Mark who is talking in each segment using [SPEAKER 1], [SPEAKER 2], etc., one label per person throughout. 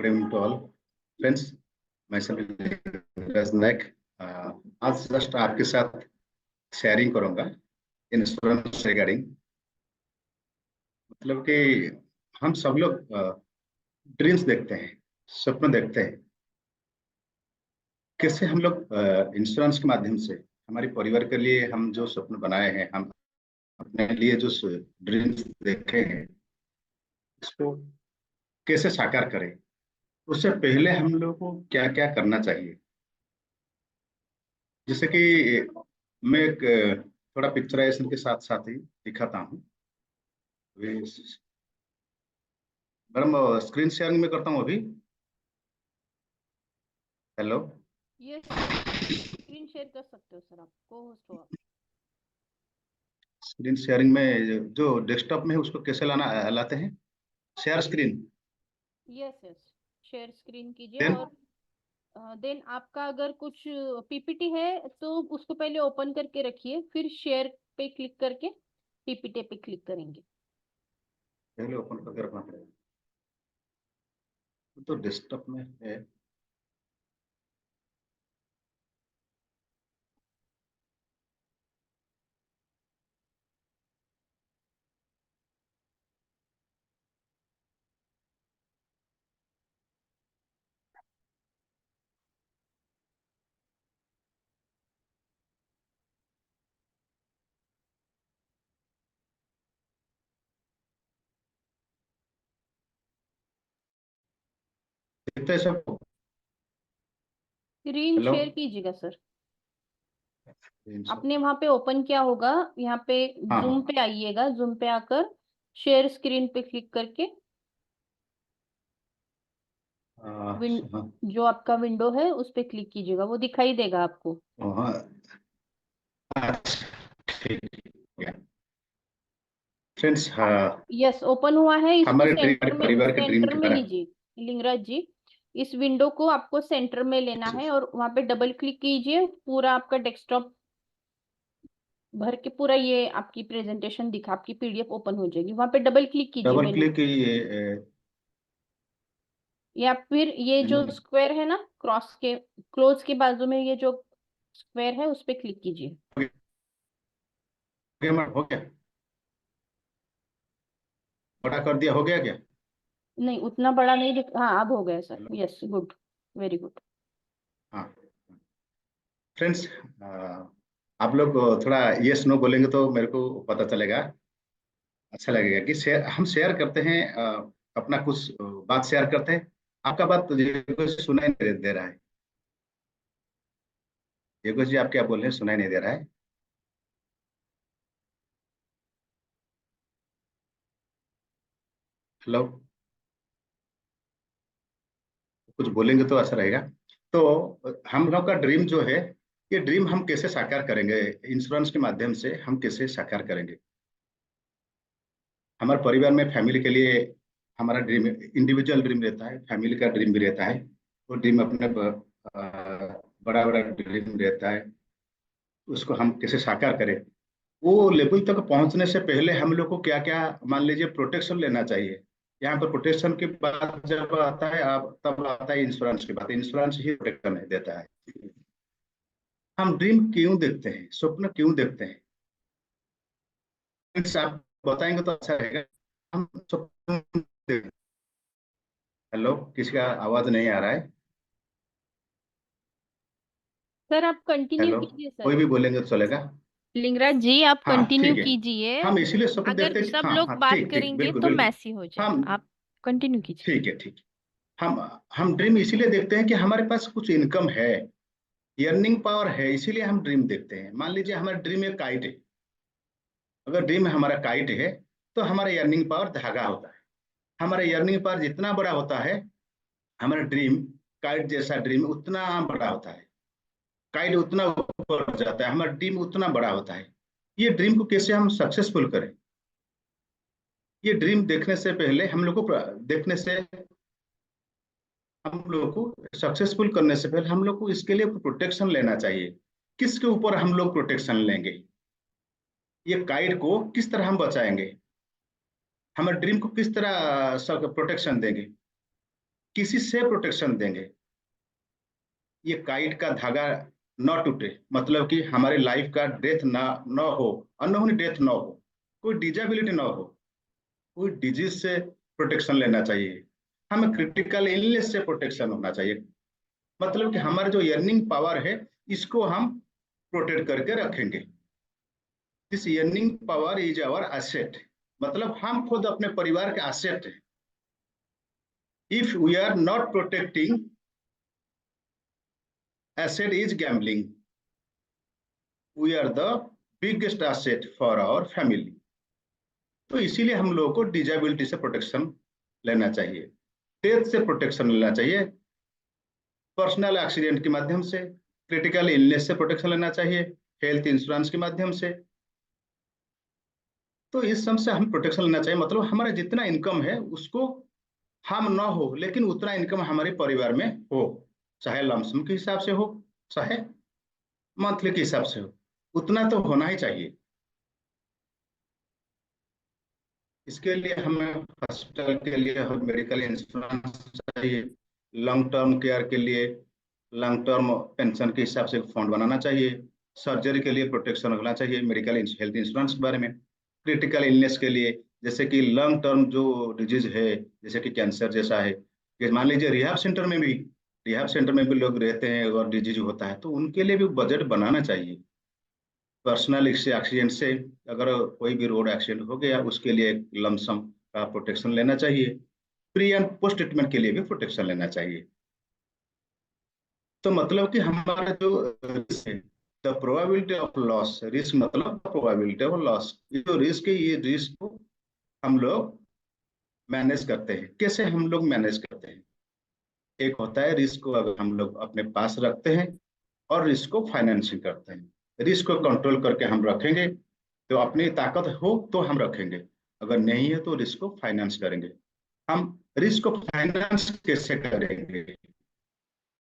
[SPEAKER 1] Good evening to all friends. मैं नीरज नायक। आज just आपके साथ शेयरिंग करूंगा इंश्योरेंस रिगार्डिंग। मतलब कि हम सब लोग ड्रीम्स देखते हैं, स्वप्न देखते हैं। कैसे हम लोग इंश्योरेंस के माध्यम से हमारे परिवार के लिए हम जो स्वप्न बनाए हैं, हम अपने लिए जो ड्रीम्स देखे हैं, इसको कैसे साकार करें। उससे पहले हम लोग को क्या क्या करना चाहिए। जैसे कि मैं एक थोड़ा पिक्चराइजेशन के साथ साथ ही दिखाता हूँ। मैडम स्क्रीन शेयरिंग में करता हूँ अभी। Hello.
[SPEAKER 2] Yes sir, screen share कर सकते हो सर, आप को होस्ट हो आप।
[SPEAKER 1] स्क्रीन शेयरिंग में जो डेस्कटॉप में है उसको कैसे लाते हैं? Share screen.
[SPEAKER 2] Yes yes, share screen कीजिए
[SPEAKER 1] देन
[SPEAKER 2] और देन आपका अगर कुछ पीपीटी है तो उसको पहले ओपन करके रखिए, फिर शेयर पे क्लिक करके पीपीटी पे क्लिक करेंगे।
[SPEAKER 1] पहले ओपन करके रखना पड़ेगा। तो डेस्कटॉप में है। दिखता है सबको?
[SPEAKER 2] Screen
[SPEAKER 1] hello.
[SPEAKER 2] शेयर कीजिएगा सर। आपने वहां पे ओपन किया होगा, यहाँ पे
[SPEAKER 1] हाँ
[SPEAKER 2] जूम पे आइएगा, जूम पे आकर शेयर स्क्रीन पे क्लिक करके
[SPEAKER 1] हाँ
[SPEAKER 2] विन
[SPEAKER 1] हाँ
[SPEAKER 2] जो आपका विंडो है उस पे क्लिक कीजिएगा, वो दिखाई देगा आपको।
[SPEAKER 1] हाँ, अच्छा, ठीक है फ्रेंड्स। हाँ,
[SPEAKER 2] यस, ओपन हुआ है, इसको
[SPEAKER 1] हमारे परिवार के ड्रीम
[SPEAKER 2] सेंटर
[SPEAKER 1] की
[SPEAKER 2] में
[SPEAKER 1] तरह।
[SPEAKER 2] लीजिए लिंगराज जी। इस विंडो को आपको सेंटर में लेना है और वहां पे डबल क्लिक कीजिए, पूरा आपका डेस्कटॉप भर के पूरा ये आपकी प्रेजेंटेशन दिखा, आपकी पीडीएफ ओपन हो जाएगी। वहां पे डबल क्लिक कीजिए
[SPEAKER 1] डबल
[SPEAKER 2] मेन्यू,
[SPEAKER 1] क्लिक ये
[SPEAKER 2] या फिर ये जो
[SPEAKER 1] मेनू में।
[SPEAKER 2] स्क्वायर है ना क्रॉस के क्लोज के बाजू में, ये जो स्क्वायर है उस पे क्लिक कीजिए।
[SPEAKER 1] हो गया, बड़ा कर दिया, हो गया क्या?
[SPEAKER 2] नहीं, उतना बड़ा नहीं दिख, हाँ अब हो गया sir. Yes, good, very good.
[SPEAKER 1] हाँ फ्रेंड्स, आप लोग थोड़ा यस नो बोलेंगे तो मेरे को पता चलेगा, अच्छा लगेगा कि हम शेयर करते हैं, अपना कुछ बात शेयर करते हैं। आपका बात तो ये कोई सुनाई नहीं दे रहा है। ये कुछ जी आप क्या बोल रहे हैं, सुनाई नहीं दे रहा है। हेलो। कुछ बोलेंगे तो अच्छा रहेगा। तो हम लोग का ड्रीम जो है, ये ड्रीम हम कैसे साकार करेंगे? इंश्योरेंस के माध्यम से हम कैसे साकार करेंगे? हमारे परिवार में फैमिली के लिए हमारा ड्रीम, इंडिविजुअल ड्रीम रहता है, फैमिली का ड्रीम भी रहता है। वो ड्रीम अपने बड़ा बड़ा ड्रीम रहता है, उसको हम कैसे साकार करें। वो लेवल तक पहुंचने से पहले हम लोग को क्या क्या, मान लीजिए, प्रोटेक्शन लेना चाहिए। यहाँ पर प्रोटेक्शन के बाद जब आता है, अब तब आता है इंश्योरेंस की बात। इंश्योरेंस ही प्रोटेक्शन देता है। हम ड्रीम क्यों देखते हैं, स्वप्न क्यों देखते हैं? आप बताएंगे तो अच्छा रहेगा। हम स्वप्न हेलो, किसी का आवाज नहीं आ रहा है।
[SPEAKER 2] सर आप कंटिन्यू
[SPEAKER 1] हेलो,
[SPEAKER 2] कीजिए
[SPEAKER 1] कोई
[SPEAKER 2] सर।
[SPEAKER 1] भी बोलेंगे तो चलेगा।
[SPEAKER 2] लिंगराज जी आप
[SPEAKER 1] हाँ
[SPEAKER 2] कंटिन्यू
[SPEAKER 1] ठीक है।
[SPEAKER 2] कीजिए।
[SPEAKER 1] हम इसीलिए स्वप्न
[SPEAKER 2] अगर
[SPEAKER 1] देखते हैं
[SPEAKER 2] सब
[SPEAKER 1] हाँ
[SPEAKER 2] लोग
[SPEAKER 1] हाँ,
[SPEAKER 2] बात
[SPEAKER 1] ठीक ठीक,
[SPEAKER 2] करेंगे
[SPEAKER 1] बिल्कुल
[SPEAKER 2] तो
[SPEAKER 1] बिल्कुल।
[SPEAKER 2] मैसी हो
[SPEAKER 1] हम
[SPEAKER 2] जाएगा, आप कंटिन्यू कीजिए।
[SPEAKER 1] ठीक है, ठीक है। हम ड्रीम इसीलिए देखते हैं कि हमारे पास कुछ इनकम है, अर्निंग पावर है, इसीलिए हम ड्रीम देखते हैं। मान लीजिए हमारा ड्रीम एक काइट है। अगर ड्रीम हमारा काइट है तो हमारा अर्निंग पावर धागा होता है। हमारा अर्निंग पावर जितना बड़ा होता है, हमारा ड्रीम, काइट जैसा ड्रीम उतना बड़ा होता है। काइट उतना ऊपर जाता है, हमारा ड्रीम उतना बड़ा होता है। ये ड्रीम को कैसे हम सक्सेसफुल करें? ये ड्रीम देखने से पहले हम लोग को देखने से हम लोग को सक्सेसफुल करने से पहले हम लोग को इसके लिए प्रोटेक्शन लेना चाहिए। किसके ऊपर हम लोग प्रोटेक्शन लेंगे? ये काइट को किस तरह हम बचाएंगे? हमारे ड्रीम को किस तरह प्रोटेक्शन देंगे? किसी से प्रोटेक्शन देंगे, ये काइट का धागा न टूटे, मतलब कि हमारे लाइफ का डेथ ना न हो, अनहोनी डेथ न हो, कोई डिजेबिलिटी ना हो, कोई डिजीज से प्रोटेक्शन लेना चाहिए, हमें क्रिटिकल इलनेस से प्रोटेक्शन होना चाहिए। मतलब कि हमारा जो अर्निंग पावर है इसको हम प्रोटेक्ट करके रखेंगे। This earning power is our asset, मतलब हम खुद अपने परिवार के एसेट हैं। If we are not protecting, asset is gambling, we are the biggest asset for our family. तो इसीलिए हम लोगों को डिजेबिलिटी से प्रोटेक्शन लेना चाहिए, डेथ से प्रोटेक्शन लेना चाहिए, पर्सनल एक्सीडेंट के माध्यम से, क्रिटिकल इलनेस से प्रोटेक्शन लेना चाहिए, हेल्थ इंश्योरेंस के माध्यम से। तो इस सब से हम प्रोटेक्शन लेना चाहिए, मतलब हमारा जितना इनकम है उसको हम ना हो, लेकिन उतना इनकम हमारे परिवार में हो, चाहे लमसम के हिसाब से हो, चाहे मंथली के हिसाब से हो, उतना तो होना ही चाहिए। इसके लिए हमें हॉस्पिटल के लिए मेडिकल इंश्योरेंस चाहिए, लॉन्ग टर्म केयर के लिए लॉन्ग टर्म पेंशन के हिसाब से फंड बनाना चाहिए, सर्जरी के लिए प्रोटेक्शन होना चाहिए मेडिकल हेल्थ इंश्योरेंस के बारे में, क्रिटिकल इलनेस के लिए जैसे कि लॉन्ग टर्म जो डिजीज है जैसे कि कैंसर जैसा है, कि मान लीजिए रिहैब सेंटर में भी लोग रहते हैं और डिजीज होता है, तो उनके लिए भी बजट बनाना चाहिए। पर्सनल एक्सीडेंट से अगर कोई भी रोड एक्सीडेंट हो गया उसके लिए लमसम का प्रोटेक्शन लेना चाहिए, प्री एंड पोस्ट ट्रीटमेंट के लिए भी प्रोटेक्शन लेना चाहिए। तो मतलब कि हमारा जो रिस्क है, the probability of loss, risk मतलब प्रोबेबिलिटी ऑफ लॉस, ये जो रिस्क है ये रिस्क को हम लोग मैनेज करते हैं। कैसे हम लोग मैनेज करते हैं? एक होता है रिस्क को अगर हम लोग अपने पास रखते हैं, और रिस्क को फाइनेंसिंग करते हैं। रिस्क को कंट्रोल करके हम रखेंगे तो अपनी ताकत हो तो हम रखेंगे, अगर नहीं है तो रिस्क को फाइनेंस करेंगे। हम रिस्क को फाइनेंस कैसे करेंगे?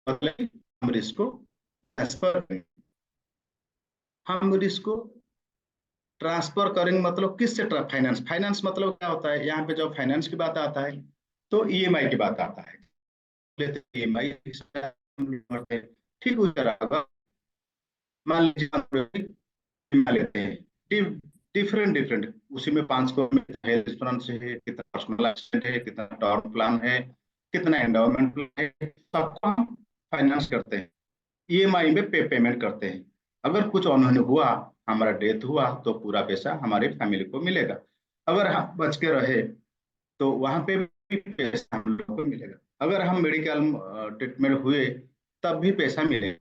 [SPEAKER 1] मतलब हम रिस्क को ट्रांसफर करेंगे, हम रिस्क को ट्रांसफर करेंगे, मतलब किससे? फाइनेंस, फाइनेंस मतलब क्या होता है? यहाँ पे जब फाइनेंस की बात आता है तो ईएमआई की बात आता है, लेते ईएमआई ठीक उस तरह मान लीजिए लेते हैं, डिफरेंट डिफरेंट, उसी में 5 को हेल्थ इंश्योरेंस है, कितना पर्सनल एक्सीडेंट है, कितना टर्म प्लान है, कितना एंडोमेंट प्लान है, सबको हम फाइनेंस करते हैं, ईएमआई में पेमेंट करते हैं। अगर कुछ अनहोनी हुआ, हमारा डेथ हुआ, तो पूरा पैसा हमारे फैमिली को मिलेगा। अगर हम बच के रहे तो वहां पे भी पैसा हम लोग को मिलेगा। अगर हम मेडिकल ट्रीटमेंट हुए तब भी पैसा मिलेगा।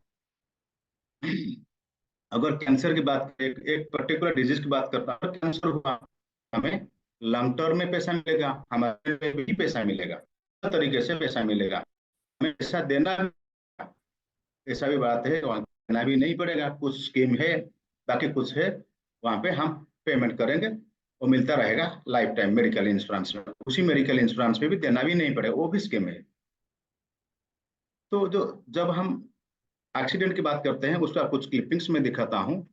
[SPEAKER 1] अगर कैंसर की बात करें, एक पर्टिकुलर डिजीज की बात करता हूँ, कैंसर हुआ, हमें लॉन्ग टर्म में पैसा मिलेगा, हमारे भी पैसा मिलेगा, हर तरीके से पैसा मिलेगा। हमें पैसा देना, ऐसा भी बात है वहाँ देना भी नहीं पड़ेगा, कुछ स्कीम है, बाकी कुछ है वहाँ पे हम पेमेंट करेंगे, वो मिलता रहेगा लाइफ टाइम मेडिकल इंश्योरेंस में। उसी मेडिकल इंश्योरेंस में भी देना भी नहीं पड़ेगा, वो भी स्कीम है। तो जो जब हम एक्सीडेंट की बात करते हैं उसका कुछ क्लिपिंग्स में दिखाता हूँ।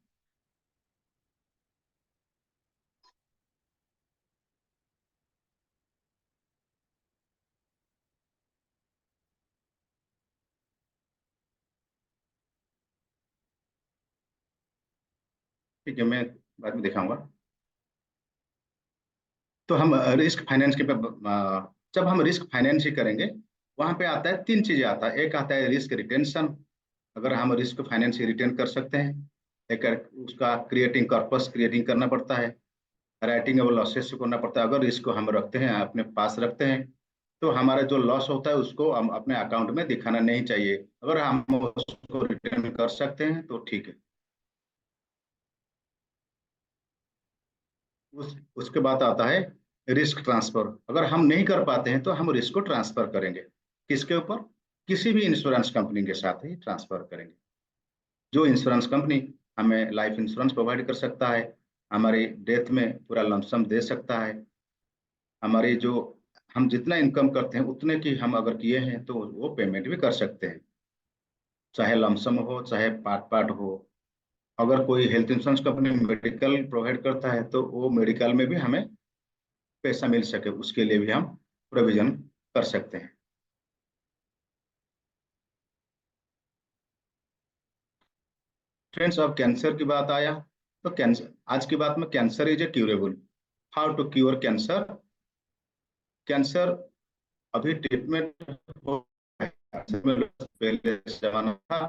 [SPEAKER 1] ठीक है, मैं बाद में दिखाऊंगा। तो हम रिस्क फाइनेंस के जब हम रिस्क फाइनेंस ही करेंगे, वहां पे आता है 3 चीजें आता है। एक आता है रिस्क रिटेंशन, अगर हम रिस्क फाइनेंस ही रिटेन कर सकते हैं। एक उसका क्रिएटिंग कॉर्पस क्रिएटिंग करना पड़ता है, राइटिंग और लॉसेस करना पड़ता है। अगर रिस्क को हम रखते हैं, अपने पास रखते हैं, तो हमारा जो लॉस होता है उसको हम अपने अकाउंट में दिखाना नहीं चाहिए। अगर हम उसको रिटर्न कर सकते हैं तो ठीक है। उसके बाद आता है रिस्क ट्रांसफर। अगर हम नहीं कर पाते हैं तो हम रिस्क को ट्रांसफर करेंगे, किसके ऊपर? किसी भी इंश्योरेंस कंपनी के साथ ही ट्रांसफर करेंगे। जो इंश्योरेंस कंपनी हमें लाइफ इंश्योरेंस प्रोवाइड कर सकता है, हमारी डेथ में पूरा लमसम दे सकता है, हमारी जो हम जितना इनकम करते हैं उतने की हम अगर किए हैं तो वो पेमेंट भी कर सकते हैं, चाहे लमसम हो चाहे पार्ट पार्ट हो। अगर कोई health insurance company medical provide करता है तो वो मेडिकल में भी हमें पैसा मिल सके, उसके लिए भी हम प्रोविजन कर सकते हैं। फ्रेंड्स, अब कैंसर की बात आया तो कैंसर, आज की बात में, cancer is a curable. How to cure cancer? Cancer अभी ट्रीटमेंट हो रहा है। पहले जमाना था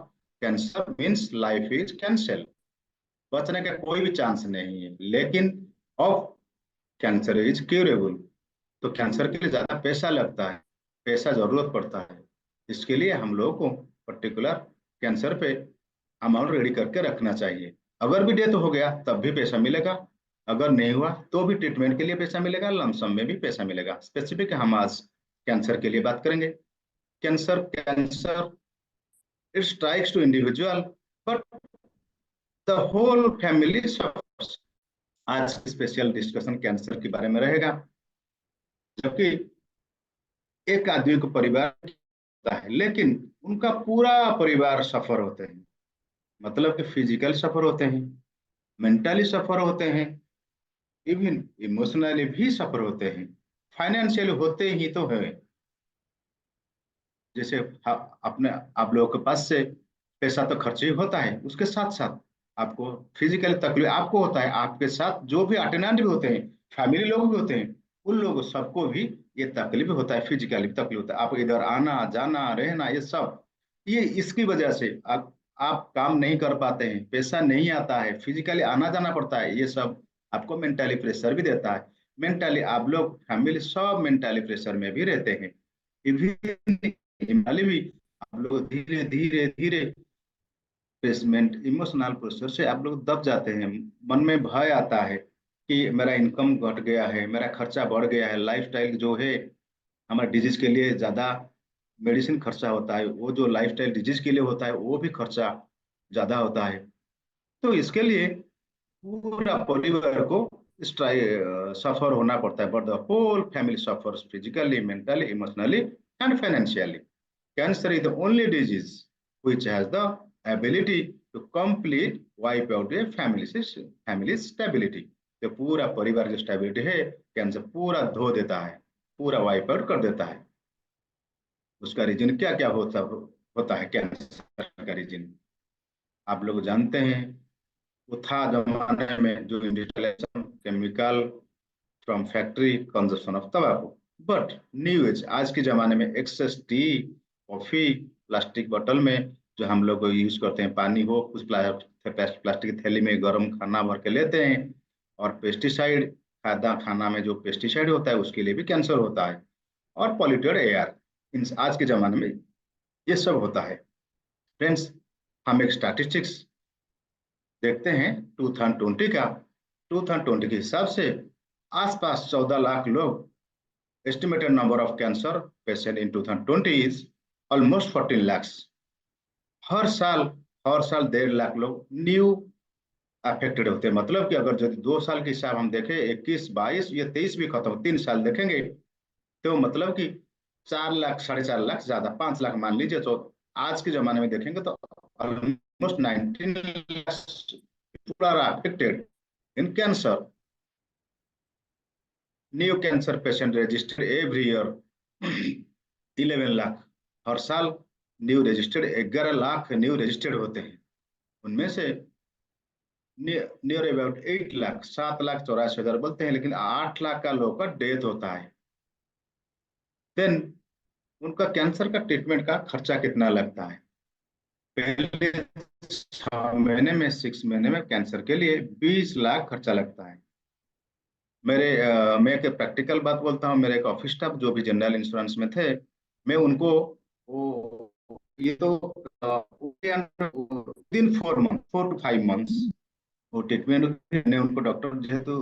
[SPEAKER 1] cancer means life is cancel, बचने का कोई भी चांस नहीं है। लेकिन अब कैंसर इज क्यूरेबल, तो कैंसर के लिए ज्यादा पैसा लगता है, पैसा जरूरत पड़ता है। इसके लिए हम लोगों को पर्टिकुलर कैंसर पे अमाउंट रेडी करके रखना चाहिए। अगर भी डेथ हो गया तब भी पैसा मिलेगा, अगर नहीं हुआ तो भी ट्रीटमेंट के लिए पैसा मिलेगा, लमसम में भी पैसा मिलेगा। स्पेसिफिक हम आज कैंसर के लिए बात करेंगे। Cancer cancer it strikes to individual but the whole family suffers. आज की स्पेशल डिस्कशन कैंसर के बारे में रहेगा। जबकि एक आदमी को परिवार होता है लेकिन उनका पूरा परिवार सफर होते हैं, मतलब कि फिजिकल सफर होते हैं, मेंटली सफर होते हैं, इवन इमोशनली भी सफर होते हैं, फाइनेंशियली होते ही तो है। जैसे अपने आप लोगों के पास से पैसा तो खर्च ही होता है, उसके साथ साथ आपको फिजिकली तकलीफ आपको होता है, आपके साथ जो भी अटेंडेंट भी होते हैं, फैमिली लोग भी होते हैं, उन लोगों सबको भी ये तकलीफ होता है, फिजिकली तकलीफ होता है। आप इधर आना जाना रहना ये सब, ये इसकी वजह से आप काम नहीं कर पाते हैं, पैसा नहीं आता है, फिजिकली आना जाना पड़ता है, ये सब आपको मेंटली प्रेशर भी देता है। मेंटली आप लोग फैमिली सब मेंटली प्रेशर में भी रहते हैं। इवन हिमालय भी आप लोग धीरे धीरे धीरे प्लेसमेंट इमोशनल प्रेशर से आप लोग दब जाते हैं। मन में भय आता है कि मेरा इनकम घट गया है, मेरा खर्चा बढ़ गया है, लाइफस्टाइल जो है हमारे डिजीज के लिए ज्यादा मेडिसिन खर्चा होता है, वो जो लाइफस्टाइल डिजीज के लिए होता है वो भी खर्चा ज्यादा होता है। तो इसके लिए पूरा परिवार को सफर होना पड़ता है, but the whole family suffers physically mentally emotionally and financially. Cancer is the only disease which has the ability to complete wipe out a family stability। तो पूरा परिवार की स्टेबिलिटी है कैंसर पूरा धो देता है, पूरा वाइप आउट कर देता है। उसका रीजन क्या क्या होता है कैंसर का रीजन आप लोग जानते हैं। वो था जमाने में जो industrialisation, chemical from factory, consumption of तंबाकू। बट न्यू एज, आज के जमाने में एक्सेस टी, कॉफी, प्लास्टिक बोतल में जो हम लोग यूज करते हैं, पानी हो कुछ प्लास्टिक की थैली में गर्म खाना भर के लेते हैं, और पेस्टिसाइड खादा खाना में जो पेस्टिसाइड होता है उसके लिए भी कैंसर होता है, और पॉल्यूटेड एयर, इन आज के जमाने में ये सब होता है। फ्रेंड्स, हम एक स्टैटिस्टिक्स देखते हैं 2020 का। 2020 के हिसाब से आसपास 14 लाख लोग, estimated number of cancer patient in 2020 is almost 14 lakhs। हर साल हर साल 1.5 लाख लोग न्यू अफेक्टेड होते हैं। मतलब कि अगर जो 2 साल के हिसाब हम देखें, 21 22 ये 23 भी खत्म, 3 साल देखेंगे तो मतलब कि 4 लाख 4.5 लाख, ज्यादा 5 लाख मान लीजिए। तो आज के जमाने में देखेंगे तो almost 19 lakh affected in cancer. New cancer patient registered every year 11 lakh. हर साल new registered 11 lakh new registered होते हैं। उनमें से नियर अबाउट 8 लाख 7,84,000 बोलते हैं, लेकिन 8 लाख का लोग का डेथ होता है। देन उनका कैंसर का ट्रीटमेंट का खर्चा कितना लगता है? पहले 6 महीने में 6 महीने में कैंसर के लिए 20 लाख खर्चा लगता है। मैं एक प्रैक्टिकल बात बोलता हूँ। मेरे एक ऑफिस स्टाफ जो भी जनरल इंश्योरेंस में थे, मैं उनको वो ये तो विदिन 4 मंथ 4 to 5 मंथ्स वो ट्रीटमेंट, मैंने उनको डॉक्टर, जेहेतु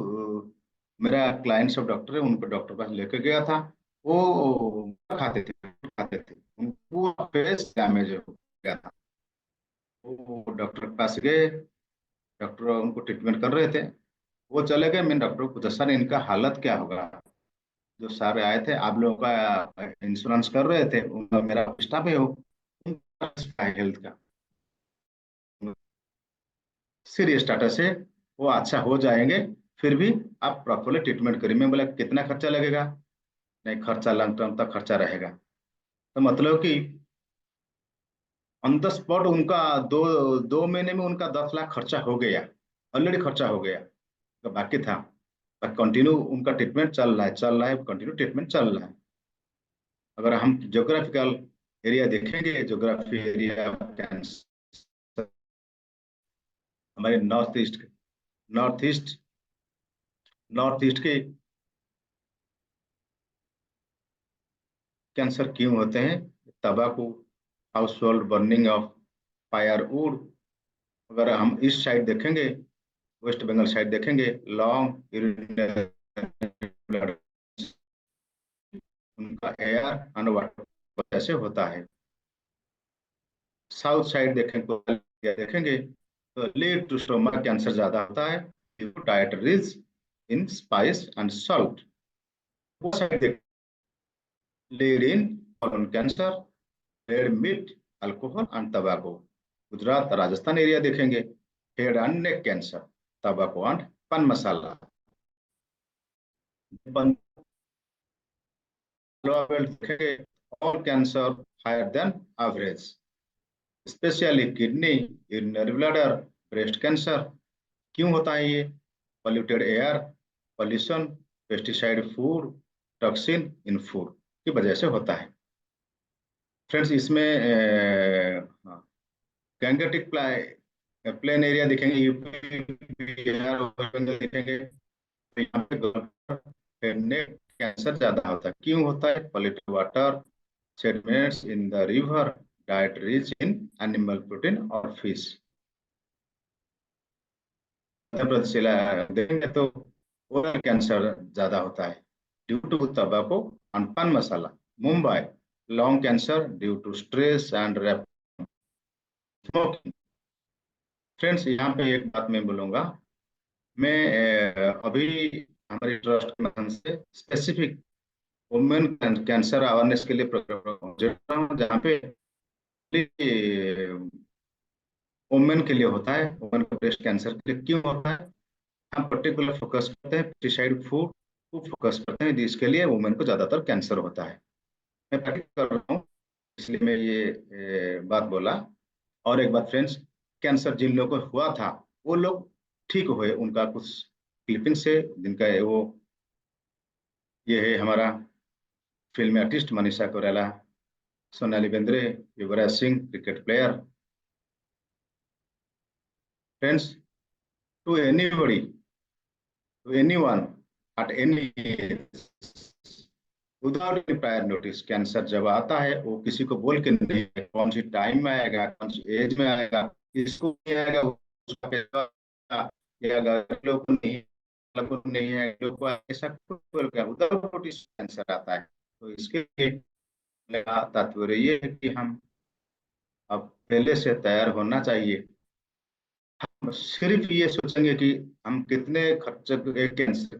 [SPEAKER 1] मेरा क्लाइंट सब डॉक्टर है, उनको डॉक्टर पास लेके गया था। वो खाते थे उनको पूरा फेस डैमेज हो गया था। वो डॉक्टर के पास गए, डॉक्टर उनको ट्रीटमेंट कर रहे थे, वो चले गए। मैंने डॉक्टर को पूछा, सर इनका हालत क्या होगा? जो सारे आए थे, आप लोगों का इंश्योरेंस कर रहे थे, उनका मेरा स्टाफ है, वो हेल्थ का सीरियस स्टाटस है, वो अच्छा हो जाएंगे, फिर भी आप प्रॉपरली ट्रीटमेंट करिए। मैं बोला कितना खर्चा लगेगा? नहीं, खर्चा लॉन्ग टर्म तक खर्चा रहेगा। तो मतलब कि ऑन द स्पॉट उनका 2 महीने में उनका 10 लाख खर्चा हो गया, ऑलरेडी खर्चा हो गया, तो बाकी था, पर कंटिन्यू उनका ट्रीटमेंट चल रहा है, कंटिन्यू ट्रीटमेंट चल रहा है। अगर हम ज्योग्राफिकल एरिया देखेंगे, ज्योग्राफी एरिया कैंसर हमारे नॉर्थ ईस्ट नॉर्थ ईस्ट के कैंसर क्यों होते हैं? तंबाकू, house hold burning of firewood. अगर हम इस साइड देखेंगे, वेस्ट बंगाल साइड देखेंगे, लॉन्ग यूरिनरी ब्लड, उनका एयर एंड वाटर वजह से होता है। साउथ साइड देखेंगे तो लीड टू स्टोमक कैंसर ज्यादा होता है, diet rich in spice and salt. Side lead in colon cancer, red meat, alcohol and तंबाकू। गुजरात राजस्थान एरिया देखेंगे, हेड एंड नेक कैंसर, तंबाकू एंड पान मसाला। देखेंगे, all cancer higher than average, specially kidney, urinary bladder, breast cancer. क्यों होता है ये? Polluted air, pollution, pesticide food, toxin in food की वजह से होता है। फ्रेंड्स, इसमें गैंगेटिक प्लेन एरिया देखेंगे, यूपी बिहार बंगाल देखेंगे, तो यहाँ पे नेक कैंसर ज्यादा होता है। क्यों होता है? Polluted water, sediments in the river, diet rich in animal protein और फिश। मध्य प्रदेश देखेंगे तो ओरल कैंसर ज्यादा होता है ड्यू टू तंबाकू एंड पान masala. Mumbai, lung cancer due to stress and smoking. Friends, यहाँ पे एक बात मैं बोलूंगा, मैं अभी हमारी ट्रस्ट के माध्यम से स्पेसिफिक वुमेन कैंसर अवेयरनेस के लिए प्रोग्राम जहाँ पे वुमेन के लिए होता है, वुमेन को ब्रेस्ट कैंसर के लिए क्यों होता है, हम पर्टिकुलर फोकस करते हैं, पेस्टिसाइड फूड को फोकस करते हैं, जिसके लिए वुमेन को ज्यादातर कैंसर होता है। मैं प्रैक्टिस कर रहा हूँ, इसलिए मैं ये बात बोला। और एक बात फ्रेंड्स, कैंसर जिन लोगों को हुआ था वो लोग ठीक हुए, उनका कुछ क्लिपिंग से, जिनका वो ये है हमारा film artist Manisha Koirala, Sonali Bendre, Yuvraj Singh cricket player. Friends, to anybody, to anyone at any without any prior notice, cancer जब आता है वो किसी को बोल के नहीं, कौन सी टाइम में आएगा, कौन सी एज में आएगा, इसको नहीं आएगा, या लोग को नहीं, लोग को नहीं है, लोग को ऐसा बोल के विदाउट नोटिस कैंसर आता है। तो इसके लिए मेरा तात्पर्य ये है कि हम अब पहले से तैयार होना चाहिए। हम सिर्फ ये सोचेंगे कि हम कितने खर्च कैंसर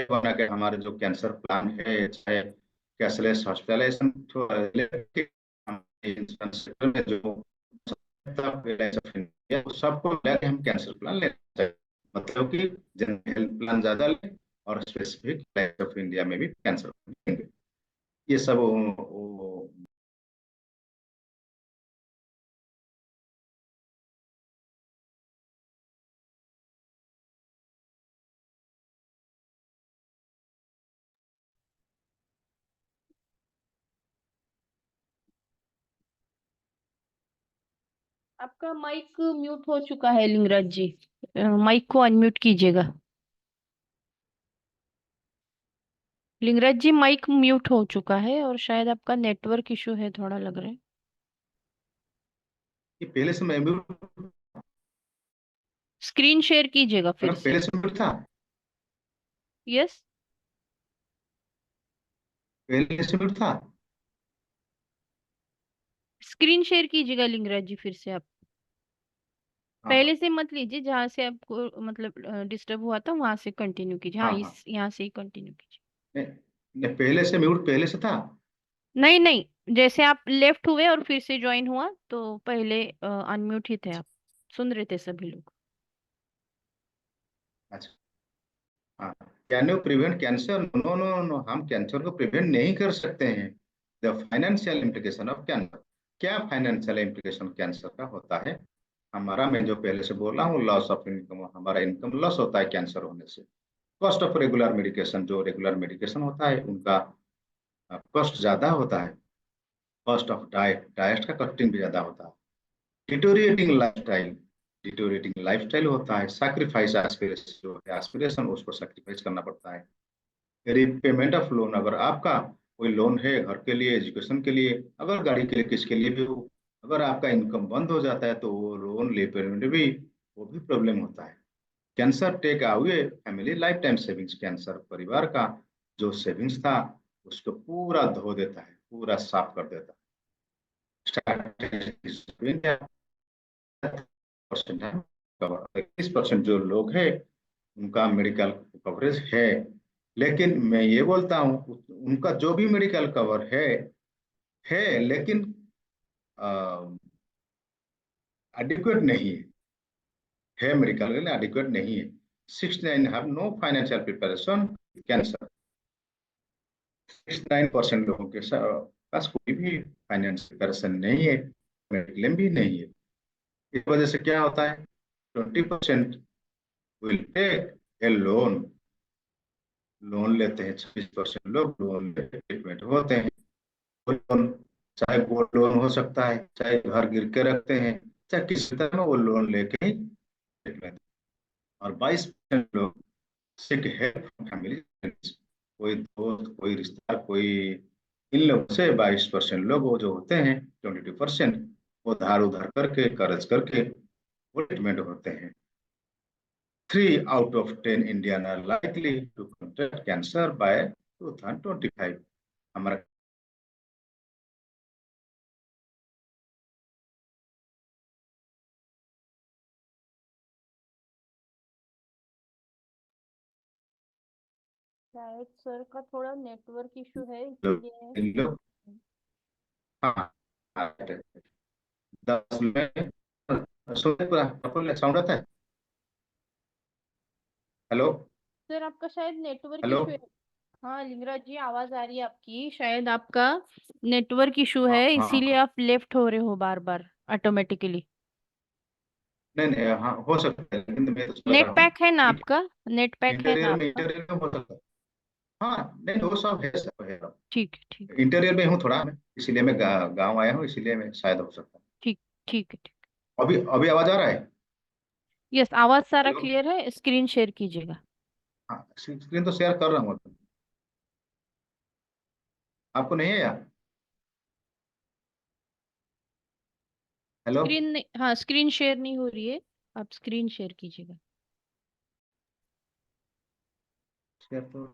[SPEAKER 1] बना के हमारे जो कैंसर प्लान है, चाहे कैशलेस हॉस्पिटलाइजेशन में जो सबको लेकर हम कैंसर प्लान लेते हैं, मतलब कि जनरल हेल्थ प्लान ज्यादा ले और स्पेसिफिक लाइफ ऑफ इंडिया में भी कैंसर लेंगे। ये सब
[SPEAKER 2] आपका माइक म्यूट हो चुका है लिंगराज जी, माइक को अनम्यूट कीजिएगा। लिंगराज जी, माइक म्यूट हो चुका है और शायद आपका नेटवर्क इशू है, थोड़ा लग रहा है।
[SPEAKER 1] ये पहले से मैं
[SPEAKER 2] स्क्रीन शेयर कीजिएगा फिर
[SPEAKER 1] मैडम
[SPEAKER 2] से।
[SPEAKER 1] पहले से म्यूट था,
[SPEAKER 2] यस,
[SPEAKER 1] पहले से म्यूट था।
[SPEAKER 2] स्क्रीन शेयर कीजिएगा लिंगराज जी फिर से आप।
[SPEAKER 1] हाँ हाँ
[SPEAKER 2] पहले से मत लीजिए, जहां से आपको मतलब डिस्टर्ब हुआ था वहां से कंटिन्यू कीजिए। हाँ,
[SPEAKER 1] हाँ हाँ,
[SPEAKER 2] इस यहाँ से ही कंटिन्यू कीजिए।
[SPEAKER 1] नहीं, नहीं, पहले से म्यूट पहले से था।
[SPEAKER 2] नहीं नहीं, जैसे आप लेफ्ट हुए और फिर से ज्वाइन हुआ तो पहले अनम्यूट ही थे आप, सुन रहे थे सभी लोग।
[SPEAKER 1] अच्छा, हाँ। Can you prevent cancer? No no no, हम कैंसर को प्रिवेंट नहीं कर सकते हैं। The financial implication of cancer, क्या फाइनेंशियल इम्प्लीकेशन कैंसर का होता है? हमारा, मैं जो पहले से बोल रहा हूँ, लॉस ऑफ इनकम, हमारा इनकम लॉस होता है कैंसर होने से। कॉस्ट ऑफ रेगुलर मेडिकेशन, जो रेगुलर मेडिकेशन होता है उनका कॉस्ट ज्यादा होता है। कॉस्ट ऑफ डाइट, डाइट का कॉस्टिंग भी ज्यादा होता है। डिटोरिएटिंग लाइफस्टाइल, डिटोरिएटिंग लाइफस्टाइल होता है। सैक्रिफाइस एस्पिरेशन, जो है एस्पिरेशन उसको सैक्रिफाइस करना पड़ता है। रिपेमेंट ऑफ लोन, अगर आपका कोई लोन है घर के लिए, एजुकेशन के लिए, अगर गाड़ी के लिए, किसके लिए भी हो, अगर आपका इनकम बंद हो जाता है तो वो लोन रिपेमेंट भी, वो भी प्रॉब्लम होता है। Cancer take away family life time savings, cancer परिवार का जो सेविंग्स था उसको पूरा धो देता है, पूरा साफ कर देता है। 21% जो लोग हैं उनका मेडिकल कवरेज है, लेकिन मैं ये बोलता हूँ उनका जो भी मेडिकल कवर है लेकिन एडिक्वेट नहीं है मेडिकल के लिए एडिक्वेट नहीं है। 69 have no financial preparation cancer. 69% लोगों के पास कोई भी फाइनेंशियल प्रिपरेशन नहीं है, मेडिक्लेम भी नहीं है। इस वजह से क्या होता है, 20% will take a loan, loan लेते हैं। 26% लोग लोन लेते ट्रीटमेंट होते हैं। लोन, चाहे गोल्ड लोन हो सकता है, चाहे घर गिर के रखते हैं, चाहे किसी तरह में वो लोन लेके ही ट्रीटमेंट। और 22% लोग सिक है फैमिली, कोई दोस्त, कोई रिश्ता, कोई, इन लोगों से 22% लोग वो जो होते हैं, 22% वो धार उधार करके, कर्ज करके वो ट्रीटमेंट होते हैं। 3 out of 10 Indian are likely to contract cancer by 2025। हमारा
[SPEAKER 2] शायद सर का थोड़ा नेटवर्क इशू है,
[SPEAKER 1] लोग,
[SPEAKER 2] इसीलिए।
[SPEAKER 1] इन लोग, हाँ, 10 में पूरा साउंड आता है। हेलो,
[SPEAKER 2] सर आपका शायद नेटवर्क
[SPEAKER 1] हेलो।
[SPEAKER 2] इशू है। हाँ लिंगराज जी, आवाज आ रही है आपकी, शायद आपका नेटवर्क इशू
[SPEAKER 1] हाँ
[SPEAKER 2] है,
[SPEAKER 1] हाँ
[SPEAKER 2] इसीलिए
[SPEAKER 1] हाँ।
[SPEAKER 2] आप लेफ्ट हो रहे हो बार बार ऑटोमेटिकली।
[SPEAKER 1] नहीं नहीं, हाँ हो सकता है, लेकिन मैं तो चला
[SPEAKER 2] नेट
[SPEAKER 1] रहा हूँ।
[SPEAKER 2] पैक है ना आपका? नेट पैक है ना आपका?
[SPEAKER 1] इंटीरियर में हो सकता है। हाँ नहीं, वो सब है, सब है।
[SPEAKER 2] ठीक है, ठीक है,
[SPEAKER 1] इंटीरियर में हूँ थोड़ा मैं, इसीलिए मैं गाँव आया हूँ, इसीलिए मैं शायद हो सकता है।
[SPEAKER 2] ठीक, ठीक है, ठीक।
[SPEAKER 1] अभी अभी आवाज आ रहा है?
[SPEAKER 2] यस, आवाज सारा
[SPEAKER 1] हेलो।
[SPEAKER 2] क्लियर है, स्क्रीन शेयर कीजिएगा।
[SPEAKER 1] हाँ, स्क्रीन तो शेयर कर रहा हूँ। आपको नहीं है यार? हेलो।
[SPEAKER 2] स्क्रीन, हाँ स्क्रीन शेयर नहीं हो रही है, आप स्क्रीन शेयर कीजिएगा।
[SPEAKER 1] शेयर तो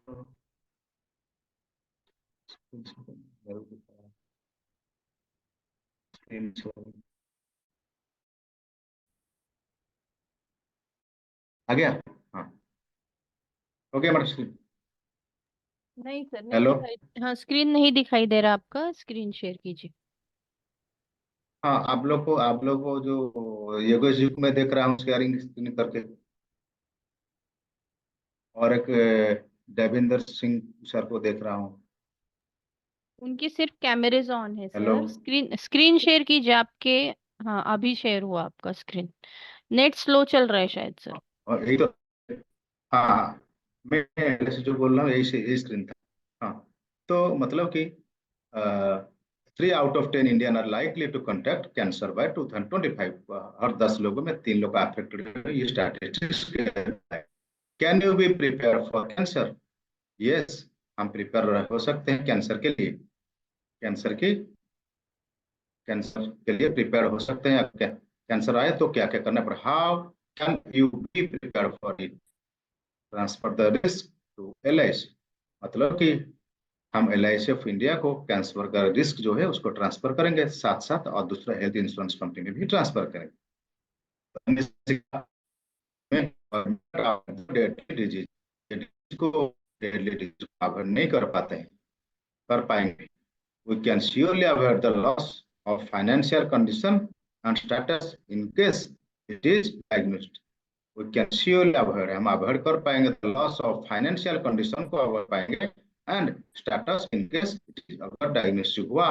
[SPEAKER 1] स्क्रीन आ गया। हाँ, हो गया हमारा स्क्रीन।
[SPEAKER 2] नहीं सर, नहीं
[SPEAKER 1] हेलो।
[SPEAKER 2] दिखाई, हाँ स्क्रीन नहीं दिखाई दे रहा आपका, स्क्रीन शेयर कीजिए।
[SPEAKER 1] हाँ, आप लोग को जो योगेश जी को मैं देख रहा हूँ शेयरिंग स्क्रीन करके, और एक देवेंद्र सिंह सर को देख रहा हूँ।
[SPEAKER 2] उनकी सिर्फ कैमरेज ऑन है
[SPEAKER 1] hello.
[SPEAKER 2] Sir, screen screen share कीजिए आपके। हाँ अभी शेयर हुआ आपका स्क्रीन। नेट स्लो चल रहा है शायद सर।
[SPEAKER 1] और यही तो, हाँ, मैं पहले से जो बोल रहा हूँ यही स्क्रीन था। हाँ, तो मतलब कि 3 out of 10 Indian are likely to contract cancer by 2025। हर 10 लोगों में 3 लोग अफेक्टेड है, ये स्टैटिस्टिक्स है। Can you be prepare for cancer? Yes, हम प्रिपेयर हो सकते हैं कैंसर के लिए। कैंसर की कैंसर के लिए प्रिपेयर हो सकते हैं। क्या कैंसर आए तो क्या क्या करना पड़े, how can you be prepare for it? Transfer the risk to LIC, मतलब कि हम LIC ऑफ इंडिया को कैंसर का रिस्क जो है उसको ट्रांसफर करेंगे, साथ साथ और दूसरा हेल्थ इंश्योरेंस कंपनी में भी ट्रांसफर करेंगे। डेडली डिजीज को, डेडली डिजीज को अवॉइड नहीं कर पाते हैं, कर पाएंगे। We can surely avoid the loss of financial condition and status in case it is diagnosed. We can surely avoid, हम अवॉइड कर पाएंगे the loss of financial condition को अवॉइड पाएंगे, and status in case it is अगर diagnostic हुआ